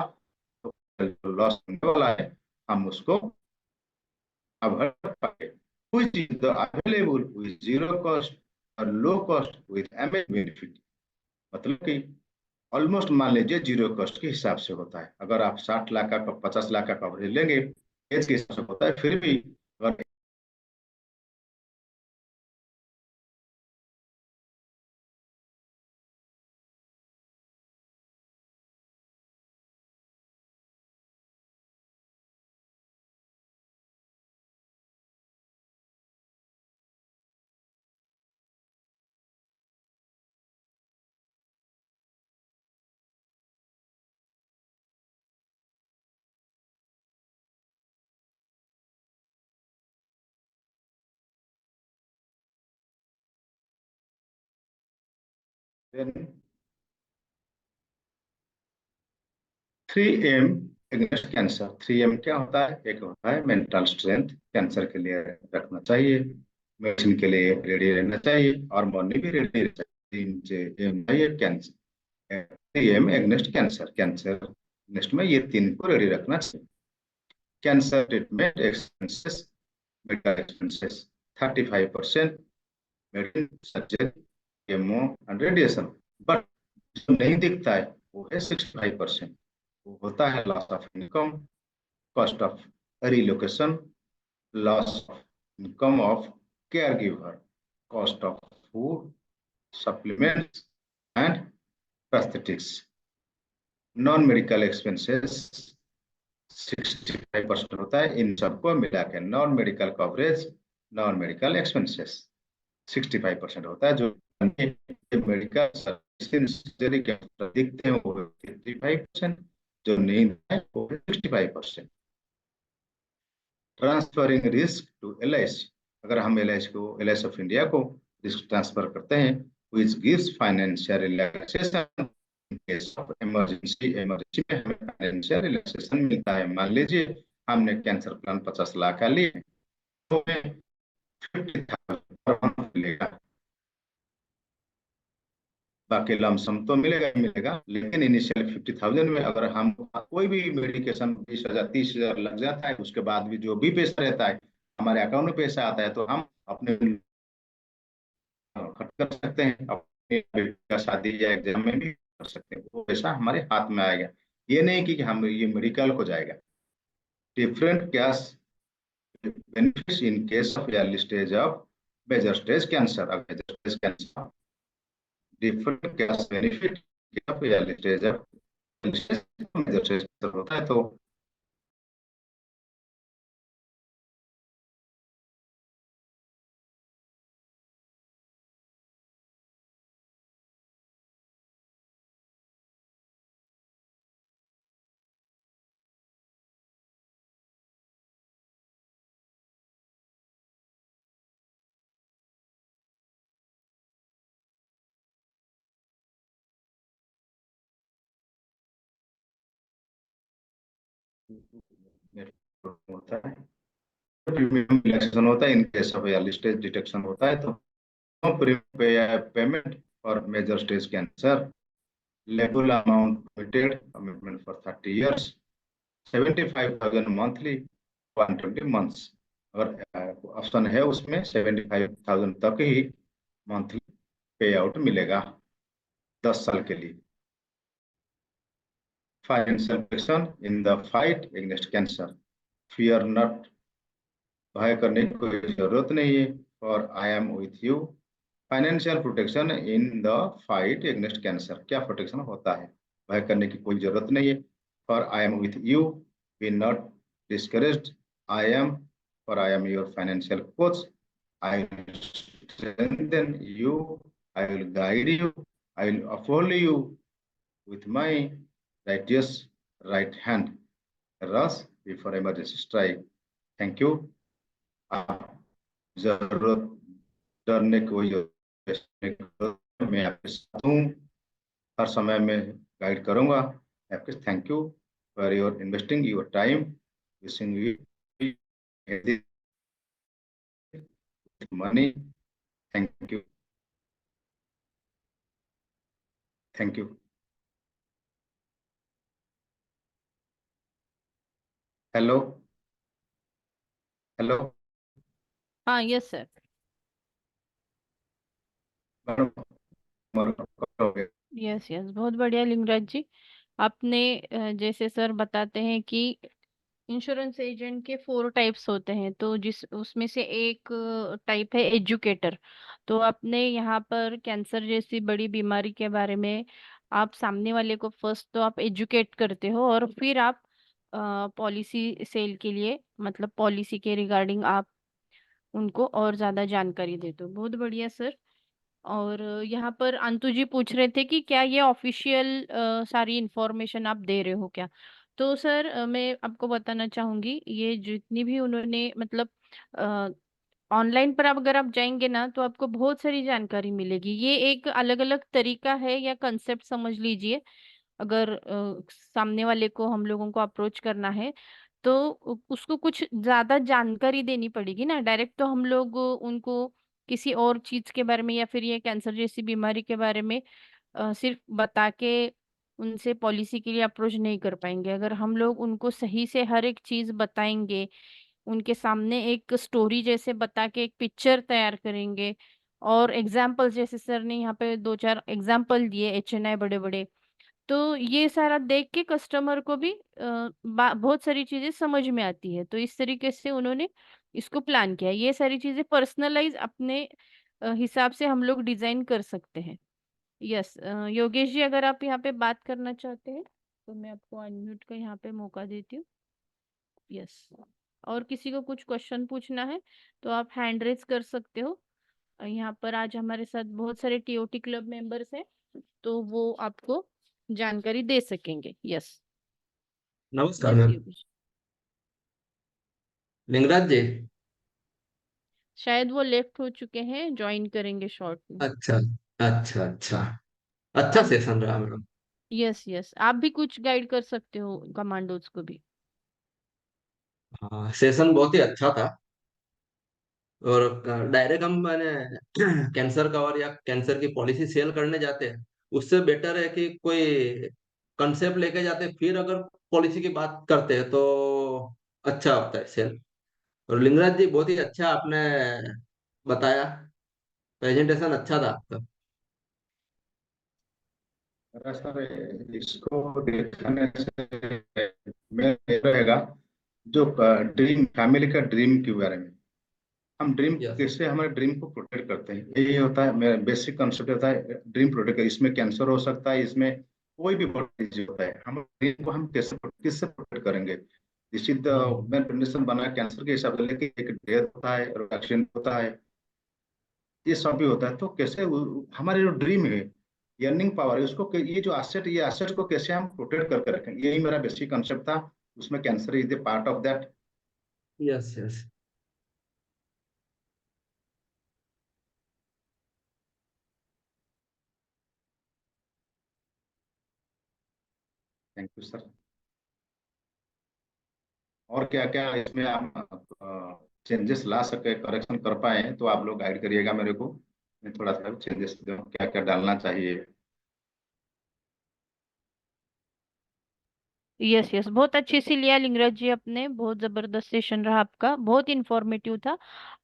[SPEAKER 1] loss होने वाला है हम उसको अवॉइड पाए। which is the available with zero cost और low cost with MH benefit. मतलब कि ऑलमोस्ट मान लीजिए जीरो कॉस्ट के हिसाब से होता है। अगर आप 60 लाख का 50 लाख का कवरेज लेंगे एज के हिसाब से होता है, फिर भी अगर three am against cancer. 3M क्या होता है? एक होता है मेंटल स्ट्रेंथ, कैंसर के लिए रखना चाहिए, मेडिसिन के लिए रेडी रहना चाहिए, और मॉर्निंग भी रेडी रहना चाहिए। 3 एम चाहिए cancer, 3M against cancer, cancer next में ये 3 को रेडी रखना चाहिए। Cancer treatment expenses, medical expenses 35%, medicine surgery chemo and radiation. But जो नहीं दिखता है वो है 65%। वो होता है loss of income, cost of relocation, loss of income of care giver, cost of food, supplements and prosthetics। Non medical expenses 65% होता है। इन सबको मिला के non medical coverage, non medical expenses 65% होता है। जो मेडिकल सर्जरी के दिखते हैं वो 55%, जो नहीं है वो 65%। ट्रांसफरिंग रिस्क टू LIC, अगर हम LIC को, LIC ऑफ इंडिया को रिस्क ट्रांसफर करते हैं, which gives financial relaxation in case of emergency। Emergency में हमें फाइनेंशियल रिलैक्सेशन मिलता है। मान लीजिए हमने कैंसर प्लान 50 लाख का लिए तो हमें 50,000 मिलेगा, बाकी लमसम तो मिलेगा ही मिलेगा, लेकिन इनिशियल 50,000 में अगर हम कोई भी मेडिकेशन 20,000 30,000 लग जाता है, उसके बाद भी जो भी पैसा रहता है हमारे अकाउंट में पैसा आता है, तो हम अपने खर्च कर सकते हैं, अपने बेटी का शादी या एग्जाम में भी कर सकते हैं, वो पैसा हमारे हाथ में आएगा। ये नहीं कि हम ये मेडिकल को जाएगा। Different cash benefits in case of early stage of major stage cancer. Major stage cancer different cash benefit of early stage of major stage cancer होता है। तो होता है प्रीमियम रिलैक्सेशन होता है in case of early stage detection होता है। तो payment for major stage cancer, लेबल amount committed, commitment for 30 years, 75,000 monthly, 120 months। अगर ऑप्शन है उसमें 75,000 तक ही मंथली पे आउट मिलेगा 10 साल के लिए। Financial protection in the fight against cancer, fear not, भय करने की कोई जरूरत नहीं है। और I am with you, financial protection in the fight against cancer. क्या प्रोटेक्शन होता है? भय करने की कोई जरूरत नहीं है। For I am with you, be not discouraged, I am, for I am your financial coach, I will strengthen you, I will guide you, I will uphold you with my righteous right hand, rush before emergency strike। Thank you. आप जरूरत डरने की कोई जरूरत, मैं आपके साथ हूँ, हर समय में गाइड करूंगा आपके। Thank you for your investing your time, wishing you money. Thank you, thank you. Hello. Hello.
[SPEAKER 2] हाँ, यस सर। यस यस, बहुत बढ़िया लिंगराज जी। आपने जैसे सर बताते हैं कि इंश्योरेंस एजेंट के 4 टाइप्स होते हैं, तो जिस उसमें से एक टाइप है एजुकेटर। तो आपने यहाँ पर कैंसर जैसी बड़ी बीमारी के बारे में आप सामने वाले को फर्स्ट तो आप एजुकेट करते हो, और फिर आप पॉलिसी सेल के लिए, मतलब पॉलिसी के रिगार्डिंग आप उनको और ज्यादा जानकारी देते हो। बहुत बढ़िया सर। और यहाँ पर अंतु जी पूछ रहे थे कि क्या ये ऑफिशियल सारी इंफॉर्मेशन आप दे रहे हो क्या। तो सर मैं आपको बताना चाहूंगी, ये जितनी भी उन्होंने मतलब ऑनलाइन पर आप अगर आप जाएंगे ना, तो आपको बहुत सारी जानकारी मिलेगी। ये एक अलग अलग तरीका है या कंसेप्ट समझ लीजिए। अगर सामने वाले को हम लोगों को अप्रोच करना है, तो उसको कुछ ज्यादा जानकारी देनी पड़ेगी ना। डायरेक्ट तो हम लोग उनको किसी और चीज के बारे में या फिर ये कैंसर जैसी बीमारी के बारे में सिर्फ बता के उनसे पॉलिसी के लिए अप्रोच नहीं कर पाएंगे। अगर हम लोग उनको सही से हर एक चीज बताएंगे, उनके सामने एक स्टोरी जैसे बता के एक पिक्चर तैयार करेंगे, और एग्जाम्पल जैसे सर ने यहाँ पे 2-4 एग्जाम्पल दिए HNI बड़े बड़े, तो ये सारा देख के कस्टमर को भी बहुत सारी चीजें समझ में आती है। तो इस तरीके से उन्होंने इसको प्लान किया। ये सारी चीजें पर्सनलाइज अपने हिसाब से हम लोग डिजाइन कर सकते हैं। यस, योगेश जी अगर आप यहाँ पे बात करना चाहते हैं तो मैं आपको अनम्यूट का यहाँ पे मौका देती हूँ। यस, और किसी को कुछ क्वेश्चन पूछना है तो आप हैंड रेज कर सकते हो। यहाँ पर आज हमारे साथ बहुत सारे TOT क्लब मेंबर्स हैं, तो वो आपको जानकारी दे सकेंगे। यस।
[SPEAKER 3] नमस्कार
[SPEAKER 2] यस
[SPEAKER 3] मैम।
[SPEAKER 2] योगेश।
[SPEAKER 3] लिंगराज जी।
[SPEAKER 2] शायद वो लेफ्ट हो चुके हैं, ज्वाइन करेंगे शॉर्ट में।
[SPEAKER 3] अच्छा अच्छा अच्छा। अच्छा
[SPEAKER 2] आप,
[SPEAKER 3] सेशन रहा मैम।
[SPEAKER 2] यस यस, आप भी कुछ गाइड कर सकते हो कमांडोज को भी।
[SPEAKER 3] हाँ, सेशन बहुत ही अच्छा था। और डायरेक्ट हम मैंने कैंसर कवर या कैंसर की पॉलिसी सेल करने जाते हैं, उससे बेटर है कि कोई कंसेप्ट लेके जाते हैं, फिर अगर पॉलिसी की बात करते हैं तो अच्छा होता है सेल। और लिंगराज जी बहुत ही अच्छा आपने बताया, प्रेजेंटेशन अच्छा था आपका।
[SPEAKER 1] सर इसको देखने से में ये रहेगा जो ड्रीम फैमिली का ड्रीम के बारे में, हम ड्रीम
[SPEAKER 3] यस।
[SPEAKER 1] कैसे हमारे ड्रीम को प्रोटेक्ट करते हैं, यही होता है मेरा बेसिक कंसेप्ट होता है ड्रीम प्रोटेक्ट। इसमें कैंसर हो सकता है, इसमें कोई भी बॉडी डिजीज होता है, हम ड्रीम को हम कैसे किससे प्रोटेक्ट करेंगे। निश्चित
[SPEAKER 3] हम्म।
[SPEAKER 1] मैं कंडीशन बना कैंसर के हिसाब से, लेकिन एक डेथ होता है और एक्सीडेंट होता है, ये सब भी होता है। तो कैसे हमारे जो ड्रीम है, अर्निंग पावर है, उसको ये जो एसेट, ये एसेट को कैसे हम प्रोटेक्ट करके रखें, यही मेरा बेसिक कंसेप्ट था। उसमें cancer is the part of that.
[SPEAKER 3] Yes yes.
[SPEAKER 1] Thank you sir. और क्या क्या इसमें आप चेंजेस ला सके, करेक्शन कर पाए तो आप लोग गाइड करिएगा मेरे को, मैं थोड़ा सा चेंजेस क्या क्या डालना चाहिए।
[SPEAKER 2] यस यस, बहुत अच्छे से लिया लिंगराज जी आपने। बहुत जबरदस्त सेशन रहा आपका, बहुत इंफॉर्मेटिव था।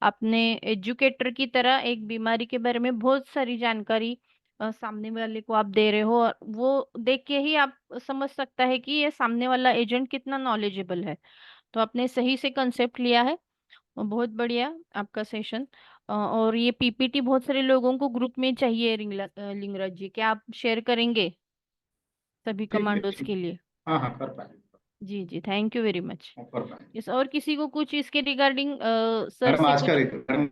[SPEAKER 2] आपने एजुकेटर की तरह एक बीमारी के बारे में बहुत सारी जानकारी सामने वाले को आप दे रहे हो, और वो देख के ही आप समझ सकता है कि ये सामने वाला एजेंट कितना नॉलेजेबल है। तो आपने सही से कंसेप्ट लिया है। और बहुत बढ़िया आपका सेशन। और ये PPT बहुत सारे लोगों को ग्रुप में चाहिए। लिंगराज जी, क्या आप शेयर करेंगे सभी
[SPEAKER 1] ठीक है
[SPEAKER 2] कमांडोज
[SPEAKER 1] ठीक।
[SPEAKER 2] के लिए?
[SPEAKER 1] हाँ हाँ कर पाएंगे।
[SPEAKER 2] जी जी, थैंक यू वेरी मच।
[SPEAKER 1] हाँ, कर पाएंगे।
[SPEAKER 2] यस, और किसी को कुछ इसके रिगार्डिंग सर
[SPEAKER 1] मैडम
[SPEAKER 2] से
[SPEAKER 1] आज का
[SPEAKER 2] कुछ?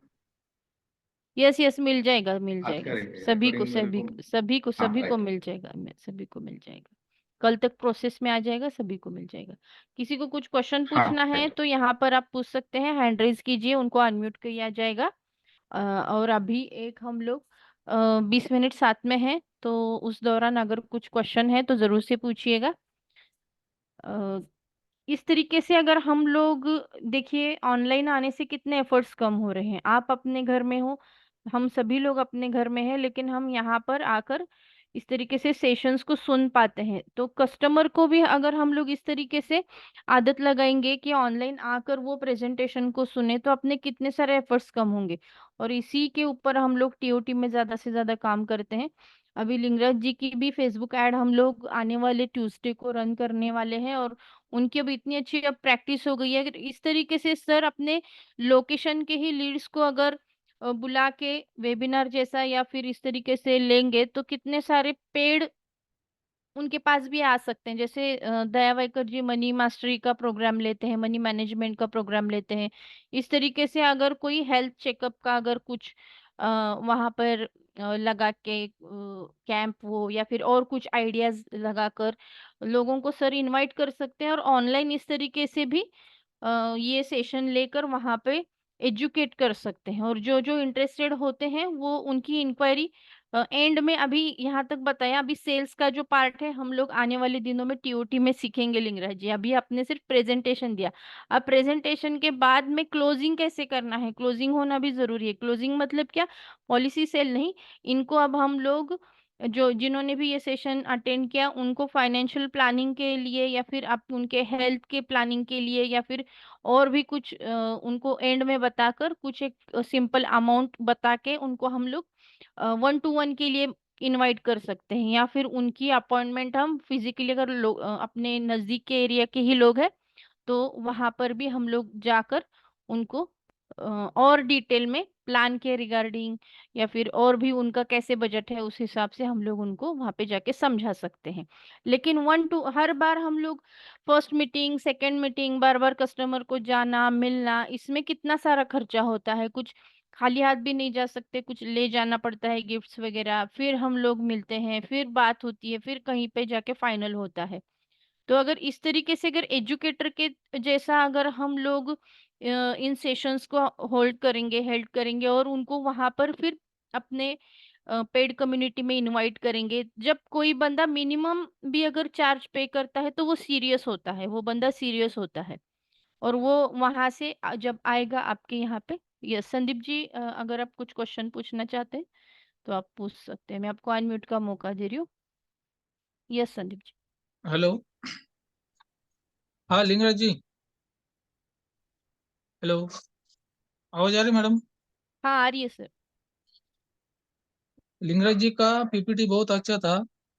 [SPEAKER 2] यस यस, मिल जाएगा मिल
[SPEAKER 1] आज का
[SPEAKER 2] जाएगा सभी को,
[SPEAKER 1] रिकॉर्डिंग मेरे
[SPEAKER 2] सभी
[SPEAKER 1] को।
[SPEAKER 2] सभी को
[SPEAKER 1] हाँ
[SPEAKER 2] सभी को
[SPEAKER 1] राइट।
[SPEAKER 2] मिल जाएगा, सभी को मिल जाएगा। कल तक प्रोसेस में आ जाएगा, सभी को मिल जाएगा। किसी को कुछ क्वेश्चन
[SPEAKER 1] हाँ
[SPEAKER 2] पूछना है
[SPEAKER 1] राइट।
[SPEAKER 2] तो यहाँ पर आप पूछ सकते हैं, हैंड रेज कीजिए, उनको अनम्यूट किया जाएगा। और अभी एक हम लोग 20 मिनट साथ में हैं, तो उस दौरान अगर कुछ क्वेश्चन है तो जरूर से पूछिएगा। अ, इस तरीके से अगर हम लोग देखिए, ऑनलाइन आने से कितने एफर्ट्स कम हो रहे हैं। आप अपने घर में हो, हम सभी लोग अपने घर में हैं, लेकिन हम यहाँ पर आकर इस तरीके से सेशंस को सुन पाते हैं। तो कस्टमर को भी अगर हम लोग इस तरीके से आदत लगाएंगे कि ऑनलाइन आकर वो प्रेजेंटेशन को सुने, तो अपने कितने सारे एफर्ट्स कम होंगे। और इसी के ऊपर हम लोग टीओटी में ज्यादा से ज्यादा काम करते हैं। अभी लिंगराज जी की भी फेसबुक ऐड हम लोग आने वाले ट्यूसडे को रन करने वाले हैं, और उनकी अब इतनी अच्छी अब प्रैक्टिस हो गई है। अगर इस तरीके से सर अपने लोकेशन के ही लीड्स को अगर बुला के वेबिनार जैसा या फिर इस तरीके से लेंगे, तो कितने सारे पेड उनके पास भी आ सकते हैं। जैसे दया वाइकर जी मनी मास्टरी का प्रोग्राम लेते हैं, मनी मैनेजमेंट का प्रोग्राम लेते हैं। इस तरीके से अगर कोई हेल्थ चेकअप का अगर कुछ वहां पर लगा के कैंप हो, या फिर और कुछ आइडियाज लगाकर लोगों को सर इनवाइट कर सकते हैं, और ऑनलाइन इस तरीके से भी ये सेशन लेकर वहां पे एजुकेट कर सकते हैं। और जो जो इंटरेस्टेड होते हैं वो उनकी इंक्वायरी एंड में, अभी यहाँ तक बताया, अभी सेल्स का जो पार्ट है हम लोग आने वाले दिनों में टीओटी में सीखेंगे लिंगराज जी। अभी आपने सिर्फ प्रेजेंटेशन दिया, अब प्रेजेंटेशन के बाद में क्लोजिंग कैसे करना है, क्लोजिंग होना भी जरूरी है। क्लोजिंग मतलब क्या, पॉलिसी सेल नहीं। इनको अब हम लोग जो जिन्होंने भी ये सेशन अटेंड किया उनको फाइनेंशियल प्लानिंग के लिए, या फिर आप उनके हेल्थ के प्लानिंग के लिए, या फिर और भी कुछ उनको एंड में बताकर कुछ एक सिंपल अमाउंट बता के उनको हम लोग 1-to-1 के लिए इनवाइट कर सकते हैं। या फिर उनकी अपॉइंटमेंट हम फिजिकली, अगर अपने नजदीक के एरिया के ही लोग हैं, तो वहां पर भी हम लोग जाकर उनको और डिटेल में प्लान के रिगार्डिंग, या फिर और भी उनका कैसे बजट है उस हिसाब से हम लोग उनको वहां पे जाके समझा सकते हैं। लेकिन हर बार हम लोग फर्स्ट मीटिंग, सेकंड मीटिंग, बार बार कस्टमर को जाना मिलना, इसमें कितना सारा खर्चा होता है। कुछ खाली हाथ भी नहीं जा सकते, कुछ ले जाना पड़ता है गिफ्ट्स वगैरह, फिर हम लोग मिलते हैं, फिर बात होती है, फिर कहीं पे जाके फाइनल होता है। तो अगर इस तरीके से अगर एजुकेटर के जैसा अगर हम लोग इन सेशंस को हेल्ड करेंगे, और उनको वहां पर फिर अपने पेड कम्युनिटी में इनवाइट करेंगे। जब कोई बंदा मिनिमम भी अगर चार्ज पे करता है तो वो सीरियस होता है, वो बंदा सीरियस होता है। और वो वहां से जब आएगा आपके यहाँ पे। यस संदीप जी, अगर आप कुछ क्वेश्चन पूछना चाहते हैं तो आप पूछ सकते हैं, मैं आपको अनम्यूट का मौका दे रही हूँ। यस संदीप जी।
[SPEAKER 4] हेलो। हाँ लिंगराज जी। हेलो। आवाज आ रही मैडम?
[SPEAKER 2] हाँ आ रही है सर।
[SPEAKER 4] लिंगराज जी का पीपीटी बहुत अच्छा था,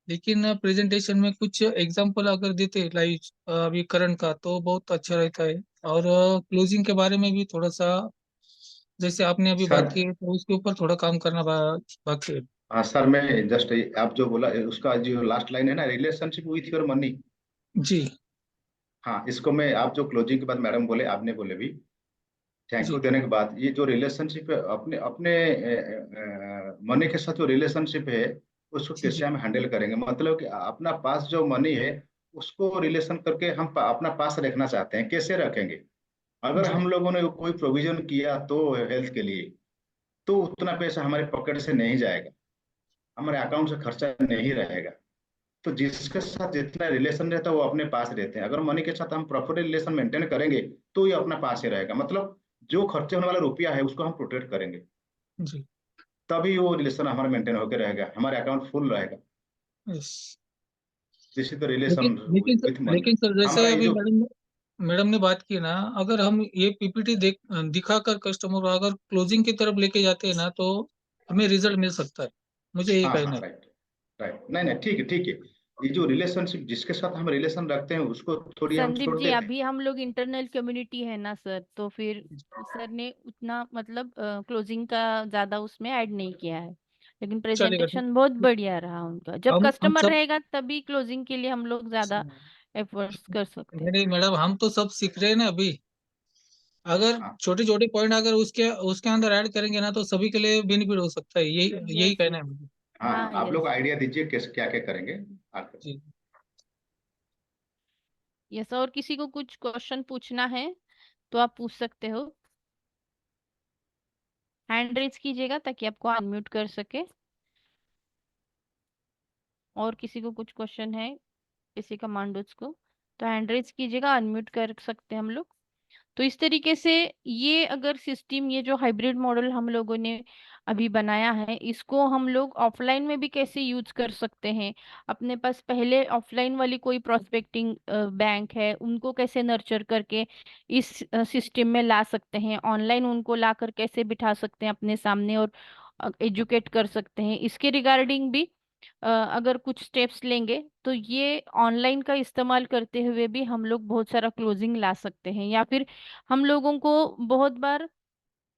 [SPEAKER 4] लेकिन प्रेजेंटेशन में कुछ एग्जांपल अगर देते लाइव अभी करंट का तो बहुत अच्छा रहता है। और क्लोजिंग के बारे में भी थोड़ा सा जैसे आपने अभी
[SPEAKER 1] सर,
[SPEAKER 4] बात की है तो उसके ऊपर थोड़ा काम करना बाकी है।
[SPEAKER 1] हाँ सर, मैं जस्ट आप जो बोला उसका जो लास्ट लाइन है ना, रिलेशनशिप विथ योर मनी।
[SPEAKER 4] जी।
[SPEAKER 1] हाँ, इसको मैं, आप जो क्लोजिंग के बाद मैडम बोले, आपने बोले भी, थैंक यू
[SPEAKER 4] जी।
[SPEAKER 1] देने के बाद, ये जो रिलेशनशिप है अपने अपने मनी के साथ जो रिलेशनशिप है, उसको
[SPEAKER 4] जी।
[SPEAKER 1] कैसे
[SPEAKER 4] जी।
[SPEAKER 1] हम हैंडल करेंगे। मतलब कि अपना पास जो मनी है उसको रिलेशन करके हम अपना पास रखना चाहते हैं, कैसे रखेंगे। अगर
[SPEAKER 4] जी।
[SPEAKER 1] हम लोगों ने कोई प्रोविजन किया तो हेल्थ के लिए, तो उतना पैसा हमारे पॉकेट से नहीं जाएगा, हमारे अकाउंट से खर्चा नहीं रहेगा। तो जिसके साथ जितना रिलेशन रहता है वो अपने पास रहते हैं। अगर मनी के साथ हम प्रॉपर रिलेशन मेंटेन करेंगे तो ये अपना पास ही रहेगा। मतलब जो खर्चे होने वाला रुपया है उसको हम प्रोटेक्ट करेंगे,
[SPEAKER 4] जी।
[SPEAKER 1] तभी वो रिलेशन हमारा मेंटेन होकर रहेगा, हमारे अकाउंट फुल रहेगा।
[SPEAKER 4] यस।
[SPEAKER 1] दिस इज द
[SPEAKER 4] लेकिन
[SPEAKER 1] रिलेशन
[SPEAKER 4] लेकिन सर
[SPEAKER 1] विथ मनी।
[SPEAKER 4] लेकिन सर जैसे
[SPEAKER 1] हमारा ये
[SPEAKER 4] अभी
[SPEAKER 1] जो,
[SPEAKER 4] मैडम ने बात की ना, अगर हम ये पीपीटी दिखाकर कस्टमर को अगर क्लोजिंग की तरफ लेके जाते हैं ना तो हमें रिजल्ट मिल सकता है। मुझे यही
[SPEAKER 1] हाँ
[SPEAKER 4] कहना
[SPEAKER 1] हाँ,
[SPEAKER 4] है।
[SPEAKER 1] राइट राइट, नहीं नहीं, ठीक है ठीक है। ये जो रिलेशनशिप जिसके साथ हम रिलेशन रखते हैं उसको थोड़ी हम
[SPEAKER 2] संदीप
[SPEAKER 1] छोड़
[SPEAKER 2] जी,
[SPEAKER 1] देते हैं।
[SPEAKER 2] अभी हम लोग इंटरनल कम्युनिटी है ना सर, तो फिर सर ने उतना मतलब क्लोजिंग का ज्यादा उसमें ऐड नहीं किया है। लेकिन
[SPEAKER 4] चलेगा ठीक।
[SPEAKER 2] प्रेजेंटेशन बहुत बढ़िया रहा उनका। जब
[SPEAKER 4] हम
[SPEAKER 2] कस्टमर
[SPEAKER 4] सब
[SPEAKER 2] रहेगा तभी क्लोजिंग के लिए हम लोग ज्यादा एफर्ट्स कर सकते हैं।
[SPEAKER 4] नहीं मैडम, हम तो सब सीख रहे हैं ना अभी। अगर
[SPEAKER 1] हाँ
[SPEAKER 4] छोटे छोटे पॉइंट अगर उसके उसके अंदर ऐड करेंगे ना तो सभी के लिए बेनिफिट हो सकता है। यही यही
[SPEAKER 2] यस
[SPEAKER 4] कहना
[SPEAKER 2] यस।
[SPEAKER 4] है मुझे।
[SPEAKER 1] हाँ,
[SPEAKER 2] हाँ
[SPEAKER 1] आप लोग
[SPEAKER 2] यस।
[SPEAKER 1] आइडिया दीजिए कैसे क्या क्या करेंगे आगे।
[SPEAKER 4] जी।
[SPEAKER 2] यस, और किसी को कुछ क्वेश्चन पूछना है तो आप पूछ सकते हो। हैंड रेज कीजिएगा ताकि आपको अनम्यूट कर सके। और किसी को कुछ क्वेश्चन है, किसी कमांडोज को, तो हैंड रेज कीजिएगा, अनम्यूट कर सकते हैं हम लोग। तो इस तरीके से ये अगर सिस्टम, ये जो हाइब्रिड मॉडल हम लोगों ने अभी बनाया है, इसको हम लोग ऑफलाइन में भी कैसे यूज कर सकते हैं। अपने पास पहले ऑफलाइन वाली कोई प्रोस्पेक्टिंग बैंक है, उनको कैसे नर्चर करके इस सिस्टम में ला सकते हैं, ऑनलाइन उनको लाकर कैसे बिठा सकते हैं अपने सामने और एजुकेट कर सकते हैं, इसके रिगार्डिंग भी अगर कुछ स्टेप्स लेंगे तो ये ऑनलाइन का इस्तेमाल करते हुए भी हम लोग बहुत सारा क्लोजिंग ला सकते हैं। या फिर हम लोगों को बहुत बार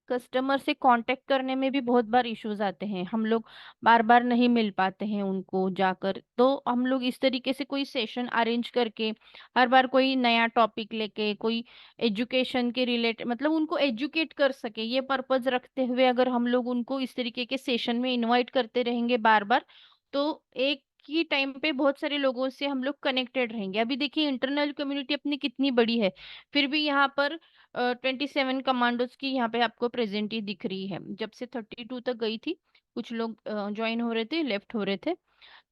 [SPEAKER 2] कस्टमर से कांटेक्ट करने में भी बहुत बार इश्यूज आते हैं, हम लोग बार बार नहीं मिल पाते हैं उनको जाकर, तो हम लोग इस तरीके से कोई सेशन अरेंज करके हर बार कोई नया टॉपिक लेके कोई एजुकेशन के रिलेटेड, मतलब उनको एजुकेट कर सके, ये पर्पज रखते हुए अगर हम लोग उनको इस तरीके के सेशन में इनवाइट करते रहेंगे बार बार, तो एक ही टाइम पे बहुत सारे लोगों से हम लोग कनेक्टेड रहेंगे। अभी देखिए इंटरनल कम्युनिटी अपनी कितनी बड़ी है, फिर भी यहाँ पर 27 कमांडोज की यहाँ पे आपको प्रेजेंट ही दिख रही है। जब से 32 तक गई थी, कुछ लोग ज्वाइन हो रहे थे, लेफ्ट हो रहे थे।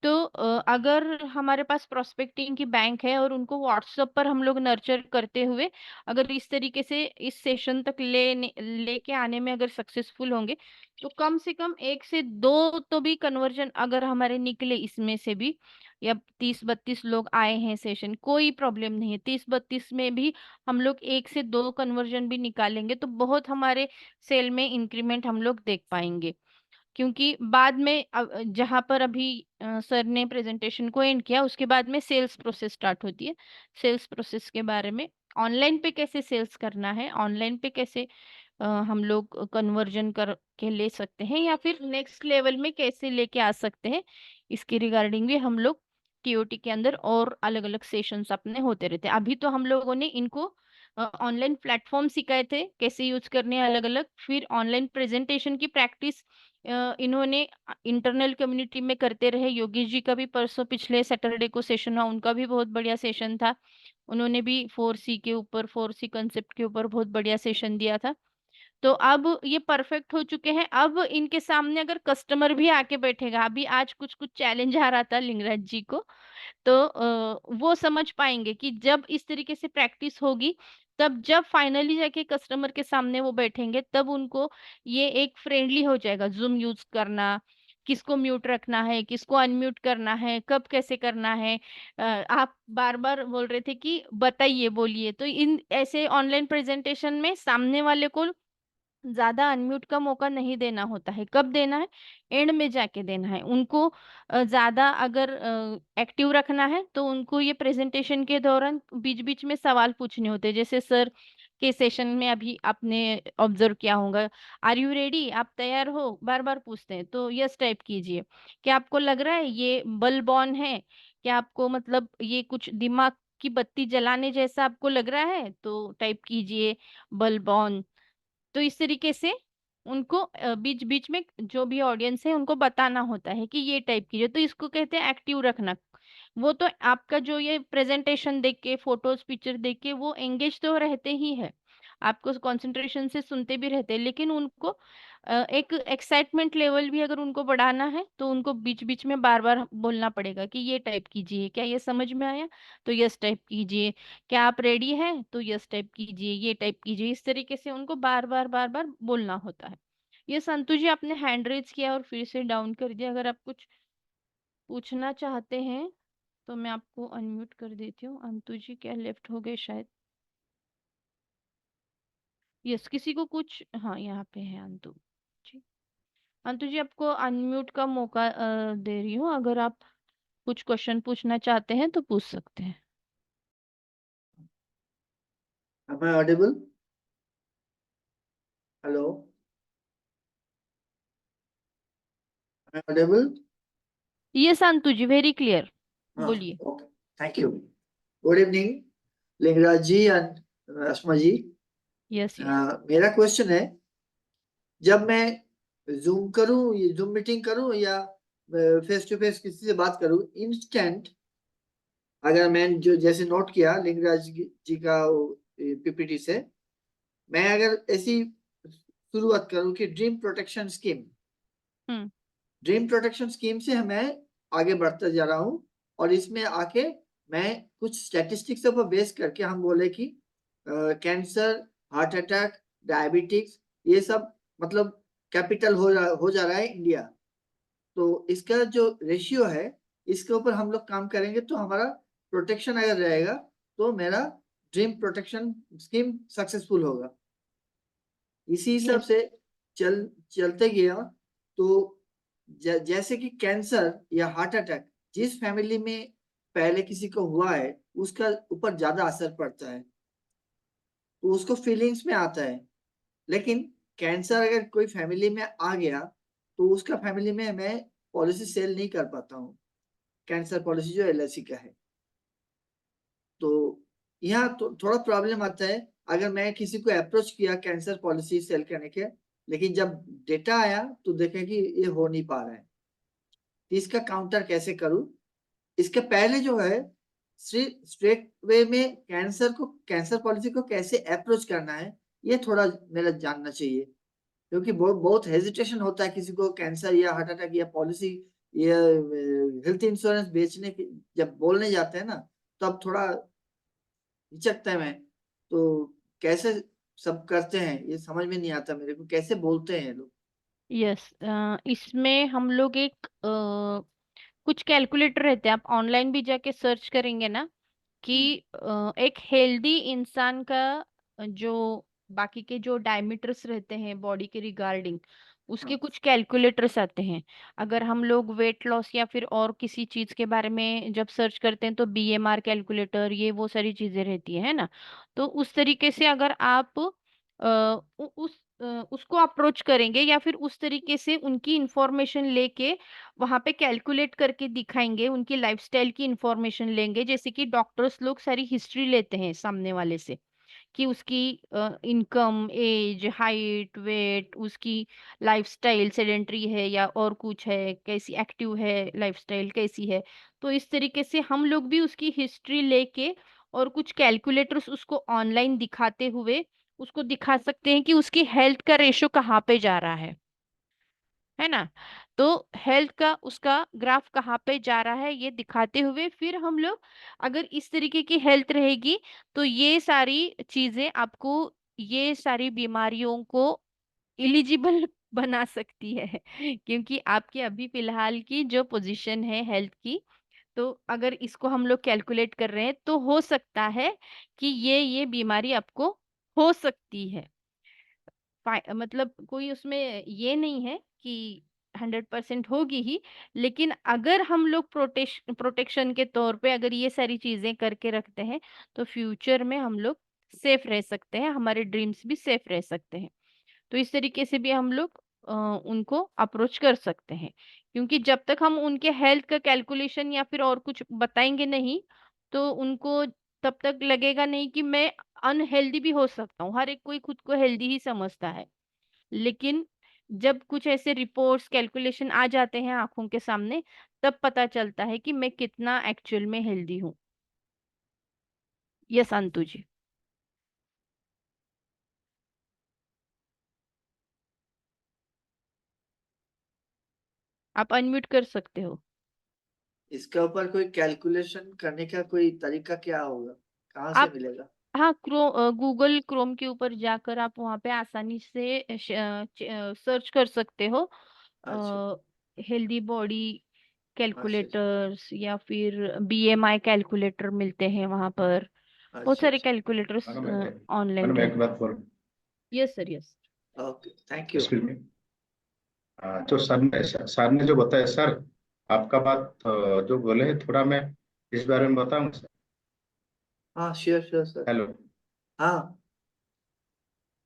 [SPEAKER 2] तो अगर हमारे पास प्रोस्पेक्टिंग की बैंक है और उनको व्हाट्सएप पर हम लोग नर्चर करते हुए अगर इस तरीके से इस सेशन तक लेके आने में अगर सक्सेसफुल होंगे, तो कम से कम 1 से 2 तो भी कन्वर्जन अगर हमारे निकले इसमें से भी, या 30-32 लोग आए हैं सेशन, कोई प्रॉब्लम नहीं है, 30-32 में भी हम लोग 1 से 2 कन्वर्जन भी निकालेंगे तो बहुत हमारे सेल में इंक्रीमेंट हम लोग देख पाएंगे। क्योंकि बाद में जहां पर अभी सर ने प्रेजेंटेशन को एंड किया, उसके बाद में सेल्स प्रोसेस स्टार्ट होती है। सेल्स प्रोसेस के बारे में, ऑनलाइन पे कैसे सेल्स करना है, ऑनलाइन पे कैसे हम लोग कन्वर्जन करके ले सकते हैं, या फिर नेक्स्ट लेवल में कैसे लेके आ सकते हैं, इसके रिगार्डिंग भी हम लोग टीओटी के अंदर और अलग अलग सेशंस अपने होते रहते हैं। अभी तो हम लोगों ने इनको ऑनलाइन प्लेटफॉर्म सिखाए थे कैसे यूज करने हैं अलग अलग, फिर ऑनलाइन प्रेजेंटेशन की प्रैक्टिस इन्होंने इंटरनल कम्युनिटी में करते रहे। योगेश जी का भी परसों पिछले सैटरडे को सेशन हुआ, उनका भी बहुत बढ़िया सेशन था, उन्होंने भी 4C के ऊपर, 4C कंसेप्ट के ऊपर बहुत बढ़िया सेशन दिया था। तो अब ये परफेक्ट हो चुके हैं। अब इनके सामने अगर कस्टमर भी आके बैठेगा, अभी आज कुछ कुछ चैलेंज आ रहा था लिंगराज जी को, तो वो समझ पाएंगे कि जब इस तरीके से प्रैक्टिस होगी, तब जब फाइनली जाके कस्टमर के सामने वो बैठेंगे, तब उनको ये एक फ्रेंडली हो जाएगा, जूम यूज करना, किसको म्यूट रखना है, किसको अनम्यूट करना है, कब कैसे करना है। आप बार बार बोल रहे थे कि बताइए, बोलिए, तो इन ऐसे ऑनलाइन प्रेजेंटेशन में सामने वाले को ज्यादा अनम्यूट का मौका नहीं देना होता है। कब देना है? एंड में जाके देना है उनको। ज्यादा अगर एक्टिव रखना है तो उनको ये प्रेजेंटेशन के दौरान बीच बीच में सवाल पूछने होते हैं, जैसे सर के सेशन में अभी आपने ऑब्जर्व किया होगा, आर यू रेडी, आप तैयार हो, बार बार पूछते हैं, तो यस टाइप कीजिए। क्या आपको लग रहा है ये बल्ब ऑन है? क्या आपको मतलब ये कुछ दिमाग की बत्ती जलाने जैसा आपको लग रहा है? तो टाइप कीजिए बल्ब ऑन। तो इस तरीके से उनको बीच बीच में जो भी ऑडियंस है उनको बताना होता है कि ये टाइप कीजिए, तो इसको कहते हैं एक्टिव रखना। वो तो आपका जो ये प्रेजेंटेशन देख के, फोटोज पिक्चर देख के वो एंगेज तो रहते ही है, आपको कंसंट्रेशन से सुनते भी रहते हैं, लेकिन उनको एक एक्साइटमेंट लेवल भी अगर उनको बढ़ाना है तो उनको बीच बीच में बार बार बोलना पड़ेगा कि ये टाइप कीजिए, क्या ये समझ में आया, तो यस टाइप कीजिए, क्या आप रेडी हैं, तो यस टाइप कीजिए, ये टाइप कीजिए। इस तरीके से उनको बार बार बोलना होता है। ये संतु जी आपने हैंड रेज किया और फिर से डाउन कर दिया, अगर आप कुछ पूछना चाहते हैं तो मैं आपको अनम्यूट कर देती हूँ। अंतु जी क्या लेफ्ट हो गए शायद? यस, किसी को कुछ, हाँ यहाँ पे है अंतु जी। अंतु जी आपको अनम्यूट का मौका दे रही हूँ, अगर आप कुछ क्वेश्चन पूछना चाहते हैं तो पूछ सकते हैं।
[SPEAKER 5] Am I audible? Hello? Am I audible?
[SPEAKER 2] Yes Antu ji, very clear,
[SPEAKER 5] हाँ,
[SPEAKER 2] बोलिए।
[SPEAKER 5] okay. Thank you. Good evening, Lingaraj ji and Asma ji.
[SPEAKER 2] Yes yes.
[SPEAKER 5] मेरा क्वेश्चन है, जब मैं जूम करूं, ये जूम मीटिंग करूं या फेस टू फेस किसी से बात करूं, इंस्टेंट अगर मैं जो जैसे नोट किया लिंगराज जी का पीपीटी से, मैं अगर ऐसी शुरुआत करूं कि dream protection scheme, dream protection scheme से मैं आगे बढ़ता जा रहा हूं, और इसमें आके मैं कुछ स्टैटिस्टिक्स पर बेस करके हम बोले कि कैंसर, हार्ट अटैक, डायबिटिक्स, ये सब मतलब कैपिटल हो जा रहा है इंडिया। तो इसका जो रेशियो है इसके ऊपर हम लोग काम करेंगे तो हमारा प्रोटेक्शन अगर रहेगा तो मेरा ड्रीम प्रोटेक्शन स्कीम सक्सेसफुल होगा। इसी हिसाब
[SPEAKER 2] Yes.
[SPEAKER 5] से चलते गया तो जैसे कि कैंसर या हार्ट अटैक जिस फैमिली में पहले किसी को हुआ है उसका ऊपर ज्यादा असर पड़ता है, तो उसको फीलिंग्स में आता है। लेकिन कैंसर अगर कोई फैमिली में आ गया तो उसका फैमिली में मैं पॉलिसी सेल नहीं कर पाता हूँ, कैंसर पॉलिसी जो LIC का है। तो यहाँ तो थोड़ा प्रॉब्लम आता है अगर मैं किसी को अप्रोच किया कैंसर पॉलिसी सेल करने के, लेकिन जब डेटा आया तो देखें कि ये हो नहीं पा रहा है, तो इसका काउंटर कैसे करूं। इसके पहले जो है स्ट्रेट वे में कैंसर पॉलिसी को कैसे अप्रोच करना है ये थोड़ा मेरा जानना चाहिए, क्योंकि बहुत हेजिटेशन होता है किसी को कैंसर या हार्ट अटैक या पॉलिसी या हेल्थ इंश्योरेंस बेचने की जब बोलने जाते हैं ना, तो अब थोड़ा हिचकता है मैं। तो कैसे सब करते हैं ये समझ में नहीं आता मेरे को, कैसे बोलते हैं लोग।
[SPEAKER 2] यस, इसमें हम लोग एक कुछ कैलकुलेटर रहते हैं, आप ऑनलाइन भी जाके सर्च करेंगे ना कि एक हेल्दी इंसान का जो बाकी के जो डायमीटर्स रहते हैं बॉडी के रिगार्डिंग उसके
[SPEAKER 5] हाँ,
[SPEAKER 2] कुछ कैलकुलेटर्स आते हैं। अगर हम लोग वेट लॉस या फिर और किसी चीज के बारे में जब सर्च करते हैं तो BMR कैलकुलेटर, ये वो सारी चीजें रहती है ना। तो उस तरीके से अगर आप उसको अप्रोच करेंगे या फिर उस तरीके से उनकी इंफॉर्मेशन लेके वहां पे कैलकुलेट करके दिखाएंगे, उनकी लाइफस्टाइल की इंफॉर्मेशन लेंगे, जैसे कि डॉक्टर्स लोग सारी हिस्ट्री लेते हैं सामने वाले से कि उसकी इनकम, एज, हाइट, वेट, उसकी लाइफस्टाइल सेडेंटरी है या और कुछ है, कैसी एक्टिव है, लाइफस्टाइल कैसी है। तो इस तरीके से हम लोग भी उसकी हिस्ट्री लेके और कुछ कैलकुलेटर्स उसको ऑनलाइन दिखाते हुए उसको दिखा सकते हैं कि उसकी हेल्थ का रेशो कहाँ पे जा रहा है ना। तो हेल्थ का उसका ग्राफ कहाँ पे जा रहा है ये दिखाते हुए फिर हम लोग अगर इस तरीके की हेल्थ रहेगी तो ये सारी चीजें आपको ये सारी बीमारियों को इलिजिबल बना सकती है क्योंकि आपकी अभी फिलहाल की जो पोजीशन है हेल्थ की, तो अगर इसको हम लोग कैलकुलेट कर रहे हैं तो हो सकता है कि ये बीमारी आपको हो सकती है। मतलब कोई उसमें ये नहीं है कि 100% होगी ही, लेकिन अगर हम लोग प्रोटेक्शन के तौर पे अगर ये सारी चीजें करके रखते हैं तो फ्यूचर में हम लोग सेफ रह सकते हैं, हमारे ड्रीम्स भी सेफ रह सकते हैं। तो इस तरीके से भी हम लोग उनको अप्रोच कर सकते हैं, क्योंकि जब तक हम उनके हेल्थ का कैलकुलेशन या फिर और कुछ बताएंगे नहीं तो उनको तब तक लगेगा नहीं कि मैं अनहेल्दी भी हो सकता हूँ। हर एक कोई खुद को हेल्दी ही समझता है, लेकिन जब कुछ ऐसे रिपोर्ट्स कैलकुलेशन आ जाते हैं आंखों के सामने तब पता चलता है कि मैं कितना एक्चुअल में हेल्दी हूँ। यस अंतु जी। आप अनम्यूट कर सकते हो।
[SPEAKER 5] इसके ऊपर कोई कैलकुलेशन करने का कोई तरीका क्या होगा, कहाँ से
[SPEAKER 2] आप
[SPEAKER 5] मिलेगा।
[SPEAKER 2] हाँ, गूगल क्रोम के ऊपर जाकर आप वहाँ पे आसानी से सर्च कर सकते हो
[SPEAKER 5] अच्छा
[SPEAKER 2] हेल्दी बॉडी
[SPEAKER 5] अच्छा
[SPEAKER 2] कैलकुलेटर्स या फिर BMI कैलकुलेटर मिलते हैं वहाँ पर। बहुत
[SPEAKER 5] अच्छा
[SPEAKER 2] सारे
[SPEAKER 5] अच्छा।
[SPEAKER 2] कैलकुलेटर्स
[SPEAKER 1] मैडम
[SPEAKER 2] ऑनलाइन
[SPEAKER 1] मैडम एक
[SPEAKER 2] रहते
[SPEAKER 1] बात बोल,
[SPEAKER 2] हैं। Yes sir, yes.
[SPEAKER 5] Okay thank you.
[SPEAKER 1] Excuse me. जो सर ने जो बताया सर, आपका बात जो बोले हैं थोड़ा मैं इस बारे में बताऊं सर।
[SPEAKER 5] हाँ श्योर श्योर सर।
[SPEAKER 1] हेलो।
[SPEAKER 5] हाँ